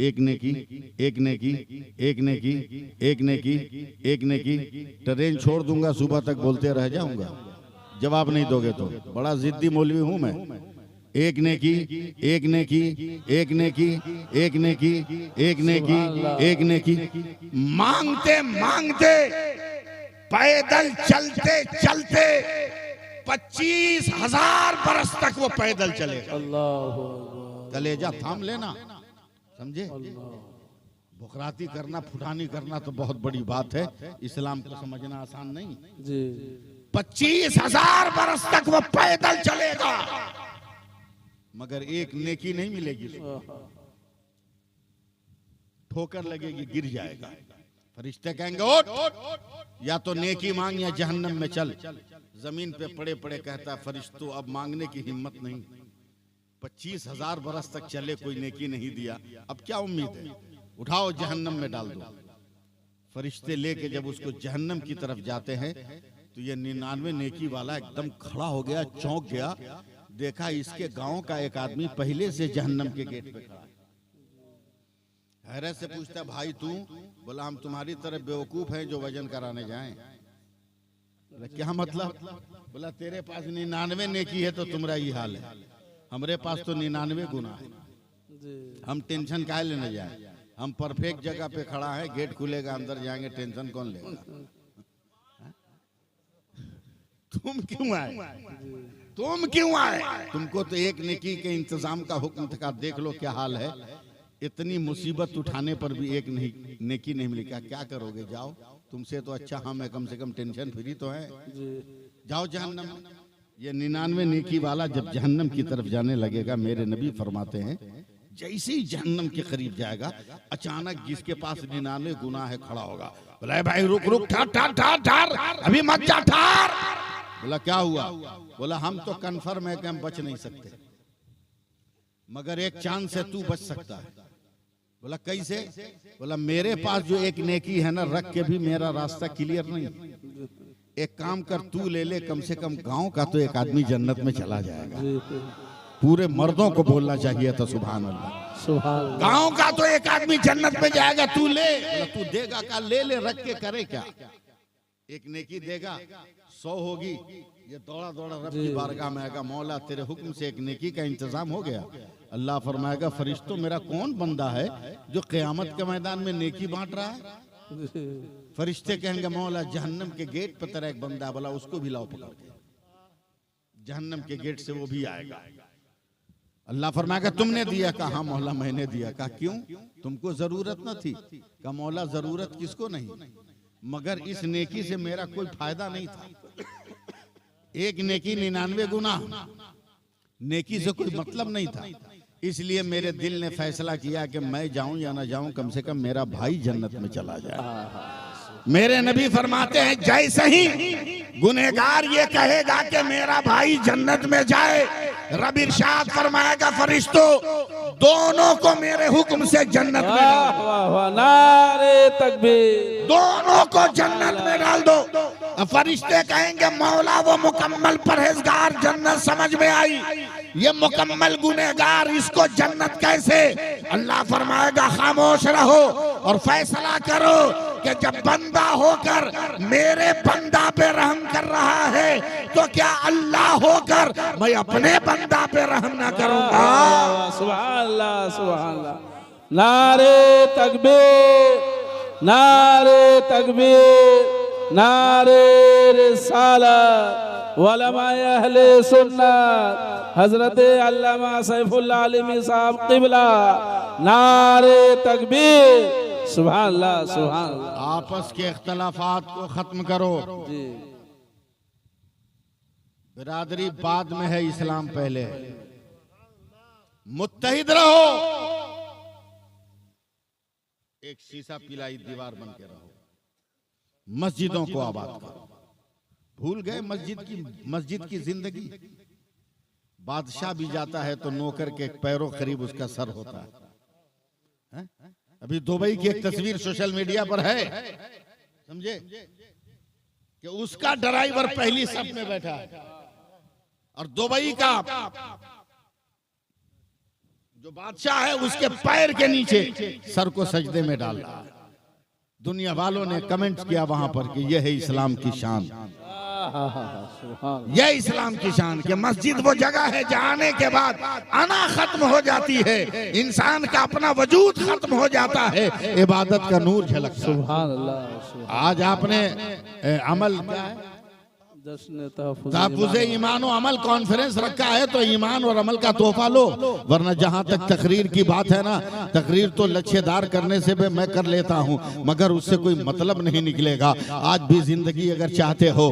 1 नेकी, 1 नेकी, 1 नेकी, 1 नेकी, 1 नेकी। ट्रेन छोड़ दूंगा, सुबह तक बोलते रह जाऊंगा, जवाब नहीं दोगे तो। बड़ा जिद्दी मौलवी हूं मैं, एक नेकी, एक नेकी, एक नेकी, एक नेकी, एक नेकी, एक नेकी। मांगते मांगते पैदल चलते चलते 25,000 बरस तक वो पैदल चलेगा। अल्लाह कलेजा थाम लेना, समझे। बुखराती करना, फुटानी करना तो बहुत बड़ी बात है, इस्लाम को समझना आसान नहीं जी। 25,000 बरस तक वो पैदल चलेगा, मगर एक नेकी नहीं मिलेगी, ठोकर लगेगी, गिर जाएगा। फरिश्ते कहेंगे उठ, या तो नेकी मांग या जहन्नम में चल। जमीन पे पड़े पड़े कहता फरिश्तों अब मांगने की हिम्मत नहीं, 25,000 बरस तक चले, कोई नेकी नहीं दिया, अब क्या उम्मीद है, उठाओ जहन्नम में डाल दो। फरिश्ते लेके जब उसको जहन्नम की तरफ जाते हैं तो ये 99 नेकी वाला एकदम खड़ा हो गया, चौंक गया, देखा इसके गांव का एक आदमी पहले से जहन्नम के गेट पे खड़ा है। हैरत से पूछता भाई तू? बोला हम तुम्हारी तरह बेवकूफ हैं जो वजन कराने जाएं। बोला क्या मतलब? बोला तेरे पास 99 नेकी है तो तुम्हारा ये हाल है, हमारे पास तो 99 गुना है, हम टेंशन काहे लेने जाए, हम परफेक्ट जगह पे खड़ा है, गेट खुलेगा अंदर जाएंगे, टेंशन कौन लेगा। तुम क्यों आए, तुम क्यों आए? तुमको तो एक नेकी के इंतजाम का हुक्म था, देख लो क्या हाल है, इतनी मुसीबत उठाने पर भी एक नेकी नहीं मिली, क्या करोगे, जाओ, तुमसे तो अच्छा हम है, कम से कम टेंशन फ्री तो है, जाओ जहन्नम। ये 99 नेकी वाला जब जहन्नम की तरफ जाने लगेगा, मेरे नबी फरमाते हैं जैसे ही जहन्नम के करीब जाएगा, अचानक जिसके पास 99 गुनाह है खड़ा होगा, बोला भाई रुक रुक, ठार ठार ठार ठार, अभी मत जा, ठार। बोला क्या हुआ? बोला हम तो कन्फर्म है कि हम बच नहीं सकते, मगर एक चांस से तू बच सकता है। बोला कैसे? बोला मेरे पास जो एक नेकी है ना, रख के भी मेरा रास्ता क्लियर नहीं, एक काम कर, तू ले ले, कम से कम गांव का तो एक आदमी जन्नत में चला जाएगा। पूरे मर्दों को बोलना चाहिए था सुभान अल्लाह, सुभान। गांव का तो एक आदमी जन्नत में जाएगा, तू ले। बोला तू देगा का? ले ले, रख के करे क्या, एक नेकी देगा 100 होगी, ये दौड़ा दौड़ा रब की बारगाह में आएगा, मौला तेरे हुक्म से एक नेकी का इंतजाम हो गया। अल्लाह फरमाएगा फरिश्तों मेरा कौन बंदा है जो क़यामत के मैदान में नेकी बांट रहा है? फरिश्ते कहेंगे मौला जहन्नम के गेट पर तेरा एक बंदा, बोला उसको भी लाओ पकड़ के, जहन्नम के गेट से वो भी आएगा। अल्लाह फरमाएगा तुमने दिया? कहा हाँ मौला मैंने दिया। कहा क्यों? तुमको जरूरत न थी? कहा मौला जरूरत किसको नहीं, मगर इस नेकी से मेरा कोई फायदा नहीं था, एक नेकी 99 गुना, नेकी से कोई मतलब नहीं था, इसलिए मेरे दिल ने फैसला किया कि मैं जाऊं या ना जाऊं, कम से कम मेरा भाई जन्नत में चला जाए। मेरे नबी फरमाते हैं जैसे ही गुनहगार ये कहेगा कि मेरा भाई जन्नत में जाए, रब इरशाद फरमाएगा फरिश्तों दोनों को मेरे हुक्म से जन्नत में डाल दो, वाह वाह, नारे तकबीर, दोनों को जन्नत में डाल दो। फरिश्ते कहेंगे मौला वो मुकम्मल परहेजगार जन्नत समझ में आई, ये मुकम्मल गुनहगार इसको जन्नत कैसे? अल्लाह फरमाएगा खामोश रहो और फैसला करो कि जब बंदा होकर मेरे बंदा पे रहम कर रहा है तो क्या अल्लाह होकर मैं अपने बंदा पे रहम ना करूंगा? सुभान अल्लाह, सुभान अल्लाह, नारे तकबीर, नारे तकबीर, नारे रिसालत, उलमाए अहले सुन्नत हजरत अल्लामा सैफुल्लाह आलिमी साहब क़िबला, नारे तकबीर, सुभान अल्लाह, सुभान अल्लाह। आपस के इख्तलाफात को खत्म करो जी, बिरादरी बाद में है, इस्लाम पहले है, मुत्तहिद रहो, एक शीशा पिलाई दीवार बन के रहो, मस्जिदों को आबाद करो। भूल गए मस्जिद की जिंदगी? बादशाह भी जाता है तो नौकर के पैरों करीब उसका सर होता है। अभी दुबई की एक तस्वीर सोशल मीडिया पर है, समझे, कि उसका ड्राइवर पहली सफ में बैठा है और दुबई का जो बादशाह है उसके पैर के नीचे सर को सजदे में डाल रहा है। दुनिया वालों ने कमेंट किया वहां पर कि यह है इस्लाम की शान। सुभान यह इस्लाम की शान के मस्जिद वो जगह है जहाँ आने के बाद अना खत्म हो जाती है, इंसान का अपना वजूद खत्म हो जाता है, इबादत का नूर झलकता है। सुभान अल्लाह। आज आपने अमल क्या है, जश्न तहफ़्फ़ुज़ ईमान और अमल कॉन्फ्रेंस रखा है, तो ईमान और अमल का तोहफा लो। वरना जहाँ तक तकरीर की बात है ना, तकरीर तो लच्छेदार करने से भी मैं कर लेता हूँ, मगर उससे कोई मतलब नहीं निकलेगा। आज भी जिंदगी अगर चाहते हो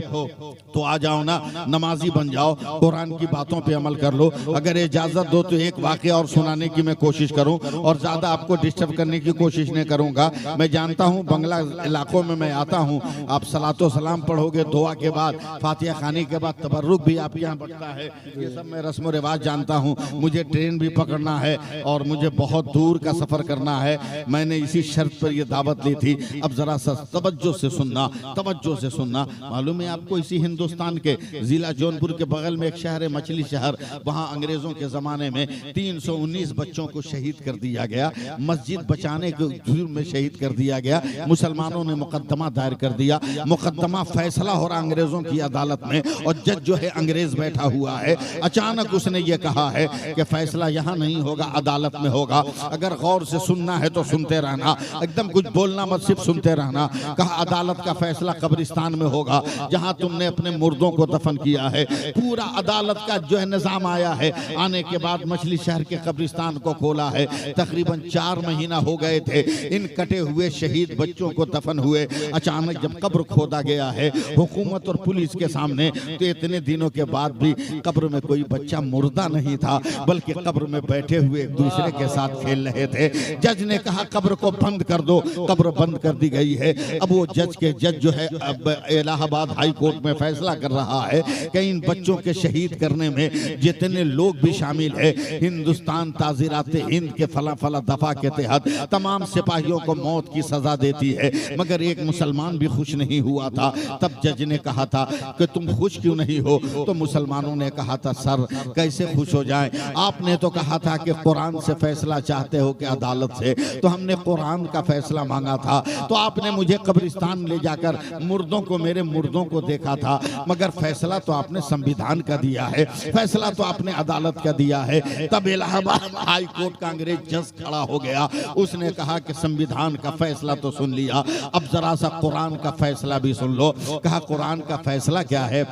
तो आ जाओ ना, नमाजी बन जाओ, कुरान की बातों पे अमल कर लो। अगर इजाजत दो तो एक वाक़या और सुनाने की मैं कोशिश करूँ, और ज्यादा आपको डिस्टर्ब करने की कोशिश नहीं करूँगा। मैं जानता हूँ बंगला इलाकों में मैं आता हूँ, आप सलातो सलाम पढ़ोगे, दुआ के बाद फातिहा खाने के बाद तबर्रुक भी आपके यहाँ बढ़ता है। ये सब मैं रस्म रिवाज जानता हूँ। मुझे ट्रेन भी पकड़ना है और मुझे बहुत दूर का सफर करना है। मैंने इसी शर्त पर यह दावत ली थी। अब जरा सा तवज्जो से सुनना, तवज्जो से सुनना। मालूम है आपको, इसी हिंदुस्तान के जिला जौनपुर के बगल में एक शहर है मछली शहर, वहाँ अंग्रेजों के जमाने में 319 बच्चों को शहीद कर दिया गया, मस्जिद बचाने के जुर्म में शहीद कर दिया गया। मुसलमानों ने मुकदमा दायर कर दिया, मुकदमा फैसला हो रहा अंग्रेजों की अदालत में, और जज जो है अंग्रेज बैठा हुआ है। अचानक उसने ये कहा है कि फैसला यहाँ नहीं होगा, अदालत में होगा। अगर गौर से सुनना है तो सुनते रहना, एकदम कुछ बोलना मत, सिर्फ सुनते रहना। कहा अदालत का फैसला कब्रिस्तान में होगा, जहाँ तुमने अपने मुर्दों को दफन किया है। पूरा अदालत का जो है निजाम आया है। आने के बाद मछली शहर के कब्रिस्तान को खोला है। तकरीबन 4 महीना हो गए थे इन कटे हुए शहीद बच्चों को दफन हुए। अचानक जब कब्र खोदा गया है हुकूमत और पुलिस के सामने, तो इतने दिनों के बाद भी कब्र में कोई बच्चा मुर्दा नहीं था, बल्कि कब्र में बैठे हुए एक दूसरे के साथ खेल रहे थे। जज ने कहा कब्र को बंद कर दो, कब्र बंद कर दी गई है। अब वो जज जो है अब इलाहाबाद हाई कोर्ट में फैसला कर रहा है कि इन बच्चों के शहीद करने में जितने लोग भी शामिल है, हिंदुस्तान ताज़ीरात हिंद के फला फला दफा के तहत तमाम सिपाहियों को मौत की सजा देती है। मगर एक मुसलमान भी खुश नहीं हुआ था। तब जज ने कहा था कि तुम खुश क्यों नहीं हो? तो मुसलमानों ने कहा था सर कैसे खुश हो जाएं, आपने तो कहा था कि कुरान से फैसला चाहते हो कि अदालत से, तो हमने कुरान का फैसला मांगा था। तो आपने मुझे कब्रिस्तान ले जाकर मुर्दों को, मेरे मुर्दों को देखा था, मगर फैसला तो आपने संविधान का दिया है, फैसला तो आपने अदालत का दिया है। तब इलाहाबाद हाई कोर्ट का अंग्रेज जज खड़ा हो गया। उसने कहा कि संविधान का फैसला तो सुन लिया, अब जरा सा कुरान का फैसला भी सुन लो। कहा कुरान का फैसला क्या है?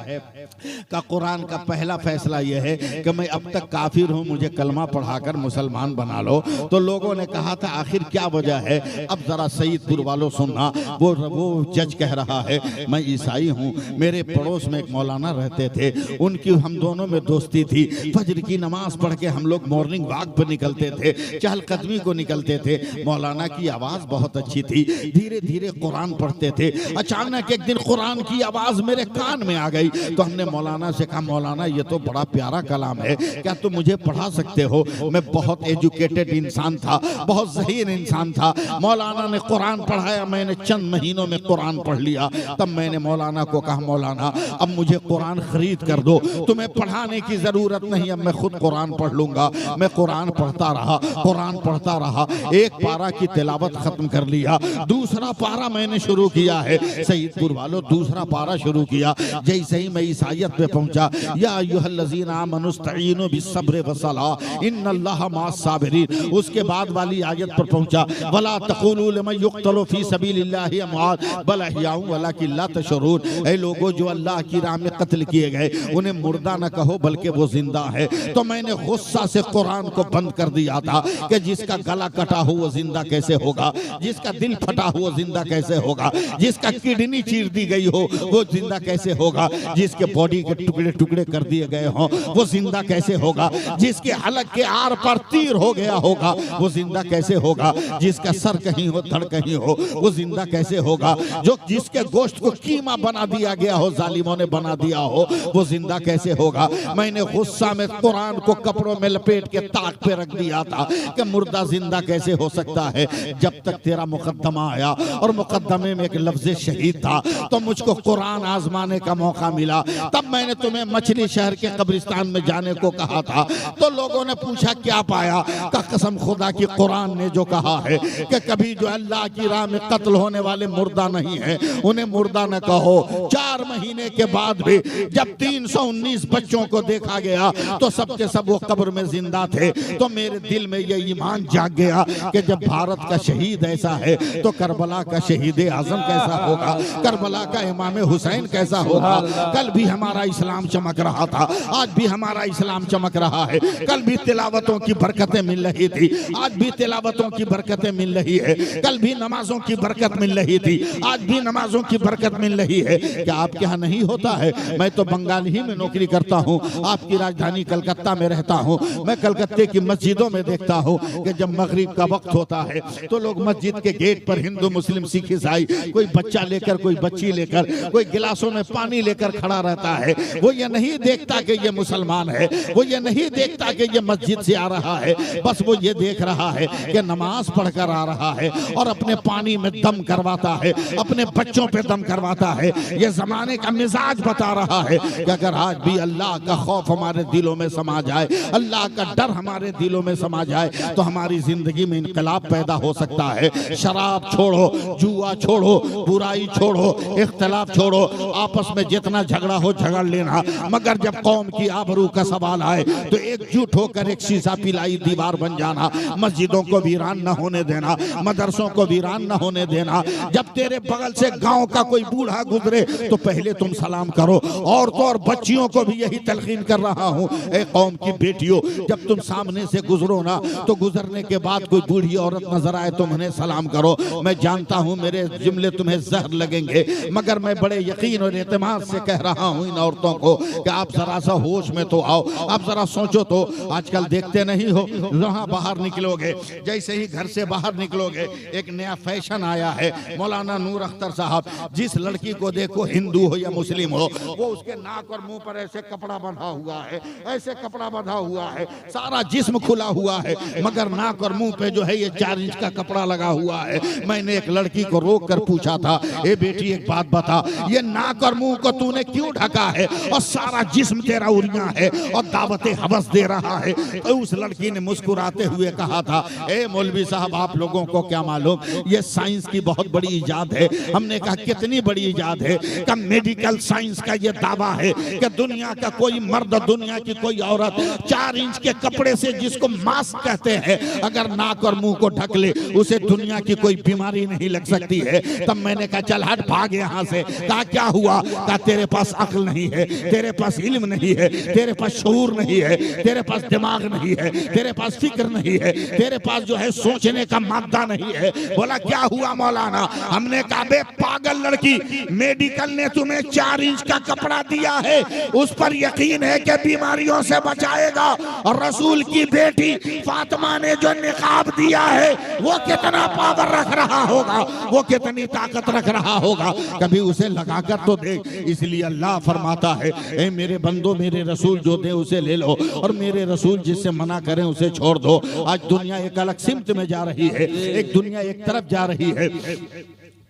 का कुरान का पहला फैसला यह है कि मैं अब तक काफिर हूं, मुझे कलमा पढ़ाकर मुसलमान बना लो। तो लोगों ने कहा था आखिर क्या वजह है? अब जरा सईदपुर वालों सुनना। वो जज कह रहा है मैं ईसाई हूं, मेरे पड़ोस में एक मौलाना रहते थे, उनकी हम दोनों में दोस्ती थी। फजर की नमाज पढ़ के हम लोग मॉर्निंग वॉक पर निकलते थे, चहलकदमी को निकलते थे। मौलाना की आवाज बहुत अच्छी थी, धीरे धीरे कुरान पढ़ते थे। अचानक एक दिन कुरान की आवाज मेरे कान में आ गई। तो हमने मौलाना से कहा मौलाना ये तो बड़ा प्यारा कलाम है, क्या तुम मुझे पढ़ा सकते हो? मैं बहुत एजुकेटेड इंसान था, बहुत ज़हीन इंसान था। मौलाना ने कुरान पढ़ाया, मैंने चंद महीनों में कुरान पढ़ लिया। तब मैंने मौलाना को कहा मौलाना अब मुझे कुरान खरीद कर दो, तुम्हें पढ़ाने की जरूरत नहीं, अब मैं खुद कुरान पढ़ लूंगा। मैं कुरान पढ़ता रहा, कुरान पढ़ता रहा। एक पारा की तिलावत खत्म कर लिया, दूसरा पारा मैंने शुरू किया है। सईदपुर वालों दूसरा पारा शुरू किया। जैसे ही मैं इस आयत पे पहुंचा, या अय्युहल्लज़ीना आमनुस्तईनु बिस्सब्रि वस्सलाह इन्नल्लाहा मअस्साबिरीन, उसके बाद वाली आयत पर पहुंचा वला तक़ूलू लिमन युक़्तलू फी सबीलिल्लाहि अमवात बल अहयाउ वलाकिन ला तशऊरून। ऐ लोगों जो अल्लाह की राह में कत्ल किए गए उन्हें मुर्दा न कहो बल्कि वो जिंदा है। तो मैंने गुस्सा से कुरान को बंद कर दिया था कि जिसका गला कटा हो वो जिंदा कैसे होगा, जिसका दिल फटा हो वो जिंदा कैसे होगा, जिसका किडनी चीर दी गई हो वो जिंदा कैसे होगा, जिसके बॉडी के टुकड़े टुकड़े कर दिए गए हों वो जिंदा कैसे होगा, जिसके हलक के आर पर तीर हो गया होगा वो जिंदा कैसे होगा, जिसका सर कहीं हो धड़ कहीं हो वो जिंदा कैसे होगा, जो जिसके गोश्त को कीमा बना दिया गया हो, जालिमों ने बना दिया हो, वो जिंदा कैसे होगा। मैंने गुस्सा में कुरान को कपड़ों में लपेट के ताक पे रख दिया था कि मुर्दा जिंदा कैसे हो सकता है। जब तक तेरा मुकद्दमा आया और मुकद्दमे में एक लफ्ज शहीद था, तो मुझको कुरान आजमाने का मौका मिला, तब मैंने तुम्हें मछली शहर के कब्रिस्तान में जाने को कहा था। तो लोगों ने पूछा क्या पाया? का कसम खुदा की कुरान ने जो कहा है कि कभी जो अल्लाह की राह में कत्ल होने वाले मुर्दा नहीं है, उन्हें मुर्दा न कहो। 4 महीने के बाद भी जब 319 बच्चों को देखा गया तो सबके सब वो कब्र में जिंदा थे। तो मेरे दिल में ये ईमान जाग गया कि जब भारत का शहीद ऐसा है तो करबला का शहीद आजम कैसा होगा, करबला का इमाम हुसैन कैसा होगा। कल भी हमारा इस्लाम चमक रहा था, आज भी हमारा इस्लाम चमक रहा है। कल भी तिलावतों की बरकतें मिल रही थी, आज भी तिलावतों की बरकतें मिल रही है। कल भी नमाजों की बरकत मिल रही थी, आज भी नमाजों की बरकत मिल रही है। क्या आपके यहाँ नहीं होता है? मैं तो बंगाल ही में नौकरी करता हूँ, आपकी राजधानी कलकत्ता में रहता हूँ। मैं कलकत्ते की मस्जिदों में देखता हूँ कि जब मगरिब का वक्त होता है तो लोग मस्जिद के गेट पर हिंदू मुस्लिम सिख ईसाई कोई बच्चा लेकर, कोई बच्ची लेकर, कोई गिलासों में पानी लेकर खड़ा रहता है। वो ये नहीं देखता कि ये मुसलमान है, वो ये नहीं देखता कि ये मस्जिद से आ रहा है, बस वो ये देख रहा है कि नमाज पढ़कर आ रहा है और अपने पानी में दम करवाता है, अपने बच्चों पे दम करवाता है। ये जमाने का मिजाज बता रहा है कि अगर आज भी अल्लाह का खौफ हमारे दिलों में समा जाए, अल्लाह का डर हमारे दिलों में समा जाए, तो हमारी जिंदगी में इनकलाब पैदा हो सकता है। शराब छोड़ो, जुआ छोड़ो, बुराई छोड़ो, इख्तलाफ छोड़ो, आपस में जितना झगड़ा हो झगड़ लेना, मगर जब कौम की आबरू का सवाल आए तो एकजुट होकर एक शीशा पिलाई दीवार बन जाना। मस्जिदों को वीरान न होने देना, मदरसों को वीरान न होने देना। जब तेरे बगल से गांव का कोई बूढ़ा गुजरे तो पहले तुम सलाम करो। औरतों और बच्चियों को भी यही तलकीन कर रहा हूँ, ए कौम की बेटियों, जब तुम सामने से गुजरो ना तो गुजरने के बाद कोई बूढ़ी औरत नजर आए तो उन्हें सलाम करो। मैं जानता हूँ मेरे जुमले तुम्हें जहर लगेंगे, मगर मैं बड़े यकीन और एतमाद से कह रहा हूँ इन औरतों को कि आप जरा सा होश में तो आओ। आप जरा सोचो तो, आजकल देखते नहीं हो, जहाँ बाहर निकलोगे, जैसे ही घर से बाहर निकलोगे एक नया फैशन आया है। मौलाना नूर अख्तर साहब, जिस लड़की को देखो, हिंदू हो या मुस्लिम हो, वो उसके नाक और मुंह पर ऐसे कपड़ा बंधा हुआ है, ऐसे कपड़ा बंधा हुआ है, सारा जिस्म खुला हुआ है, मगर नाक और मुंह पे जो है ये 4 इंच का कपड़ा लगा हुआ है। मैंने एक लड़की को रोक कर पूछा था, ए बेटी एक बात बता, ये नाक और मुंह को तूने क्यों ढका है और सारा जिस्म तेरा उरिया है और दावतें हवस दे रहा है? तो उस लड़की ने मुस्कुराते हुए कहा था, ए मौलवी साहब, आप लोगों को क्या मालूम, ये साइंस की बहुत बड़ी इजाद है। हमने कहा कितनी बड़ी इजाद है? का मेडिकल साइंस का ये दावा है कि दुनिया का कोई मर्द, दुनिया की कोई औरत 4 इंच के कपड़े से, जिसको मास्क कहते हैं, अगर नाक और मुंह को ढक ले उसे दुनिया की कोई बीमारी नहीं लग सकती है। तब मैंने कहा चल हट, भाग यहाँ से। कहा क्या हुआ? कहा तेरे पास अक्ल नहीं है, तेरे पास इल्म नहीं है, तेरे पास शऊर नहीं है, तेरे पास दिमाग नहीं है, तेरे पास फिक्र नहीं है, तेरे पास जो है सोचने का मादा नहीं है। बोला क्या हुआ मौलाना? हमने कहा बे पागल लड़की, मेडिकल ने तुम्हें 4 इंच का कपड़ा दिया है, उस पर यकीन है कि बीमारियों से बचाएगा, और रसूल की बेटी फातिमा ने जो निकाब दिया है वो कितना पावर रख रहा होगा, वो कितनी ताकत रख रहा होगा, कभी उसे लगाकर तो देख। इसलिए अल्लाह फरमाता है, ए मेरे बंदो, मेरे रसूल जो दे उसे ले लो, और मेरे रसूल जिससे मना करें उसे छोड़ दो। आज दुनिया एक अलग सिमत में जा रही है, एक दुनिया एक तरफ जा रही है।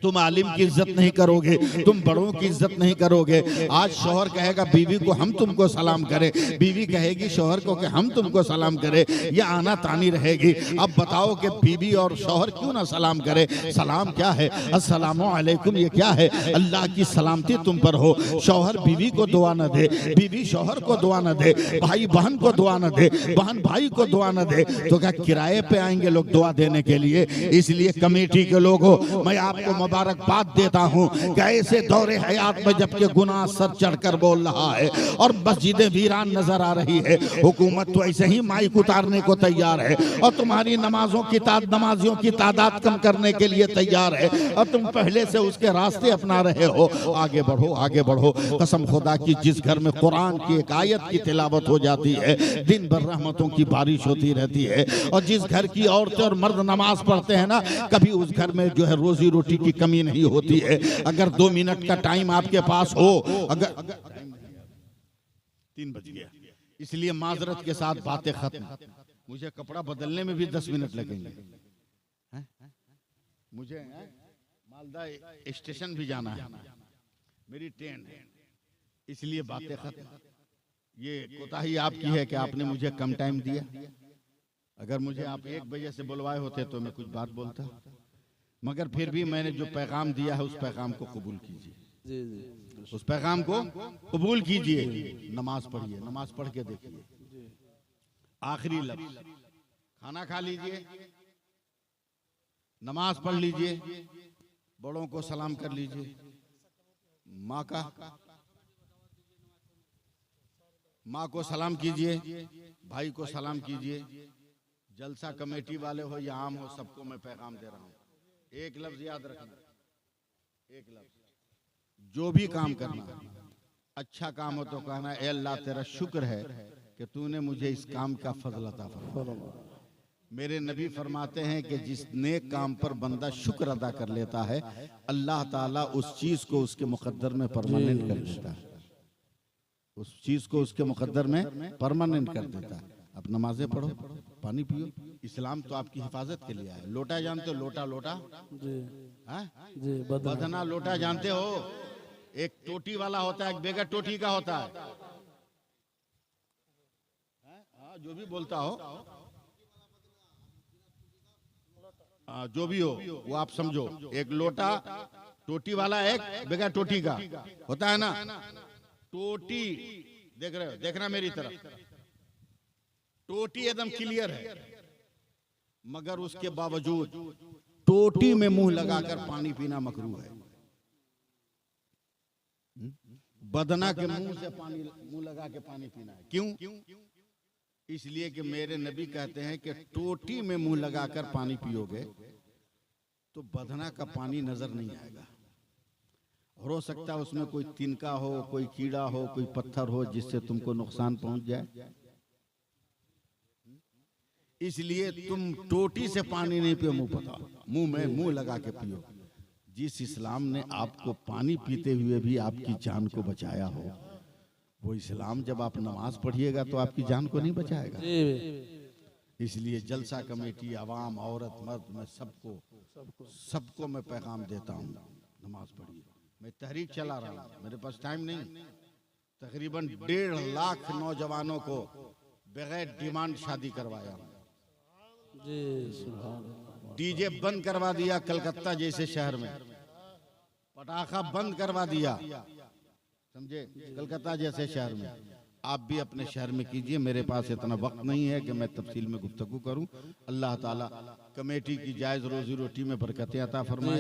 तुम आलिम की इज्जत नहीं करोगे, तुम बड़ों की इज्जत नहीं करोगे। आज शौहर कहेगा बीवी को हम तुमको सलाम करें, बीवी कहेगी शौहर को कि हम तुमको सलाम करें, यह आना तानी रहेगी। अब बताओ कि बीवी और शौहर क्यों ना सलाम करे? सलाम क्या है? अस्सलामु अलैकुम, ये क्या है? अल्लाह की सलामती तुम पर हो। शौहर बीवी को दुआ न दे, बीवी शौहर को दुआ न दे, भाई बहन को दुआ न दे, बहन भाई को दुआ न दे, तो क्या किराए पे आएंगे लोग दुआ देने के लिए? इसलिए कमेटी के लोगों, मैं आपको मुबारकबाद देता हूं कि ऐसे दौरे हयात में जबकि गुनाह सर चढ़कर बोल रहा है और मस्जिदें वीरान नजर आ रही है, हुकूमत तो ऐसे ही माइक उतारने को तैयार है और तुम्हारी नमाजियों की तादाद कम करने के लिए तैयार है, और तुम पहले से उसके रास्ते अपना रहे हो। आगे बढ़ो, आगे बढ़ो। कसम खुदा की, जिस घर में कुरान की एक आयत की तिलावत हो जाती है, दिन भर रहमतों की बारिश होती रहती है, और जिस घर की औरतें और मर्द नमाज पढ़ते हैं ना, कभी उस घर में जो है रोजी रोटी की कमी नहीं होती है। अगर 2 मिनट का टाइम आपके पास हो, अगर 3 बज गया, इसलिए माजरत के साथ बातें खत्म। मुझे कपड़ा बदलने में भी 10 मिनट लगेंगे। मुझे मालदा स्टेशन भी जाना है, मेरी ट्रेन है। इसलिए बातें खत्म। ये कोताही आपकी है कि आपने मुझे कम टाइम दिया। अगर मुझे आप 1 बजे से बुलवाए होते तो मैं कुछ बात बोलता, मगर फिर भी मैंने जो पैगाम दिया है उस पैगाम को कबूल कीजिए। जी जी उस पैगाम को कबूल कीजिए। नमाज पढ़िए, नमाज पढ़ के देखिए। आखिरी लफ्ज, खाना खा लीजिए, नमाज पढ़ लीजिए, बड़ों को सलाम कर लीजिए, माँ को सलाम कीजिए, भाई को सलाम कीजिए। जलसा कमेटी वाले हो या आम हो, सबको मैं पैगाम दे रहा हूँ। एक लफ्ज याद रखना, एक लफ्ज, जो भी काम करना, अच्छा काम हो तो कहना ए अल्लाह तेरा शुक्र है कि तूने मुझे इस काम का फजल अता फरमाया। मेरे नबी फरमाते हैं कि जिस नेक काम पर बंदा शुक्र अदा कर लेता है, अल्लाह ताला उस चीज को उसके मुकद्दर में परमानेंट कर देता है। उस चीज को उसके मुकद्दर में परमानेंट कर देता है। अब नमाजें पढ़ो, पानी पियो। इस्लाम तो आपकी हिफाजत के लिए है। लोटा जानते हो? लोटा, लोटा जी हाँ? जी, बदना लोटा जानते हो? एक टोटी वाला होता है, एक बेगर टोटी का होता है। हाँ, जो भी बोलता हो, जो भी हो वो आप समझो। एक लोटा टोटी वाला, एक बेगर टोटी का होता है ना। टोटी देख रहे हो? देखना मेरी तरफ। टोटी एकदम क्लियर है, मगर उसके बावजूद टोटी में मुंह लगाकर पानी पीना मकरूह है। बदना के मुंह से मुंह लगा के पानी पीना है। क्यों? इसलिए कि मेरे नबी कहते हैं कि टोटी में मुंह लगाकर पानी पियोगे तो बदना का पानी नजर नहीं आएगा। हो सकता है उसमें कोई तिनका हो, कोई कीड़ा हो, कोई पत्थर हो जिससे तुमको नुकसान पहुंच जाए। इसलिए तुम टोटी से पानी नहीं पियो, मुंह में मुंह लगा के पियो। जिस इस्लाम ने आपको पानी पीते हुए भी आपकी जान को बचाया हो, वो इस्लाम जब आप नमाज पढ़िएगा तो आपकी जान को नहीं बचाएगा। इसलिए जलसा कमेटी, आवाम, औरत, मर्द, मैं सबको मैं पैगाम देता हूँ, नमाज पढ़िए। मैं तहरीक चला रहा हूँ, मेरे पास टाइम नहीं। तकरीबन 1.5 लाख नौजवानों को बगैर डिमांड शादी करवाया हूँ। डीजे बंद करवा दिया कलकत्ता जैसे शहर में, पटाखा बंद करवा दिया, समझे, कलकत्ता जैसे शहर में। आप भी अपने शहर में कीजिए। मेरे पास इतना वक्त नहीं है कि मैं तफसील में गुफ्तगू करूं। अल्लाह ताला कमेटी की जायज रोजी रोटी में बरकतें अता फरमाए।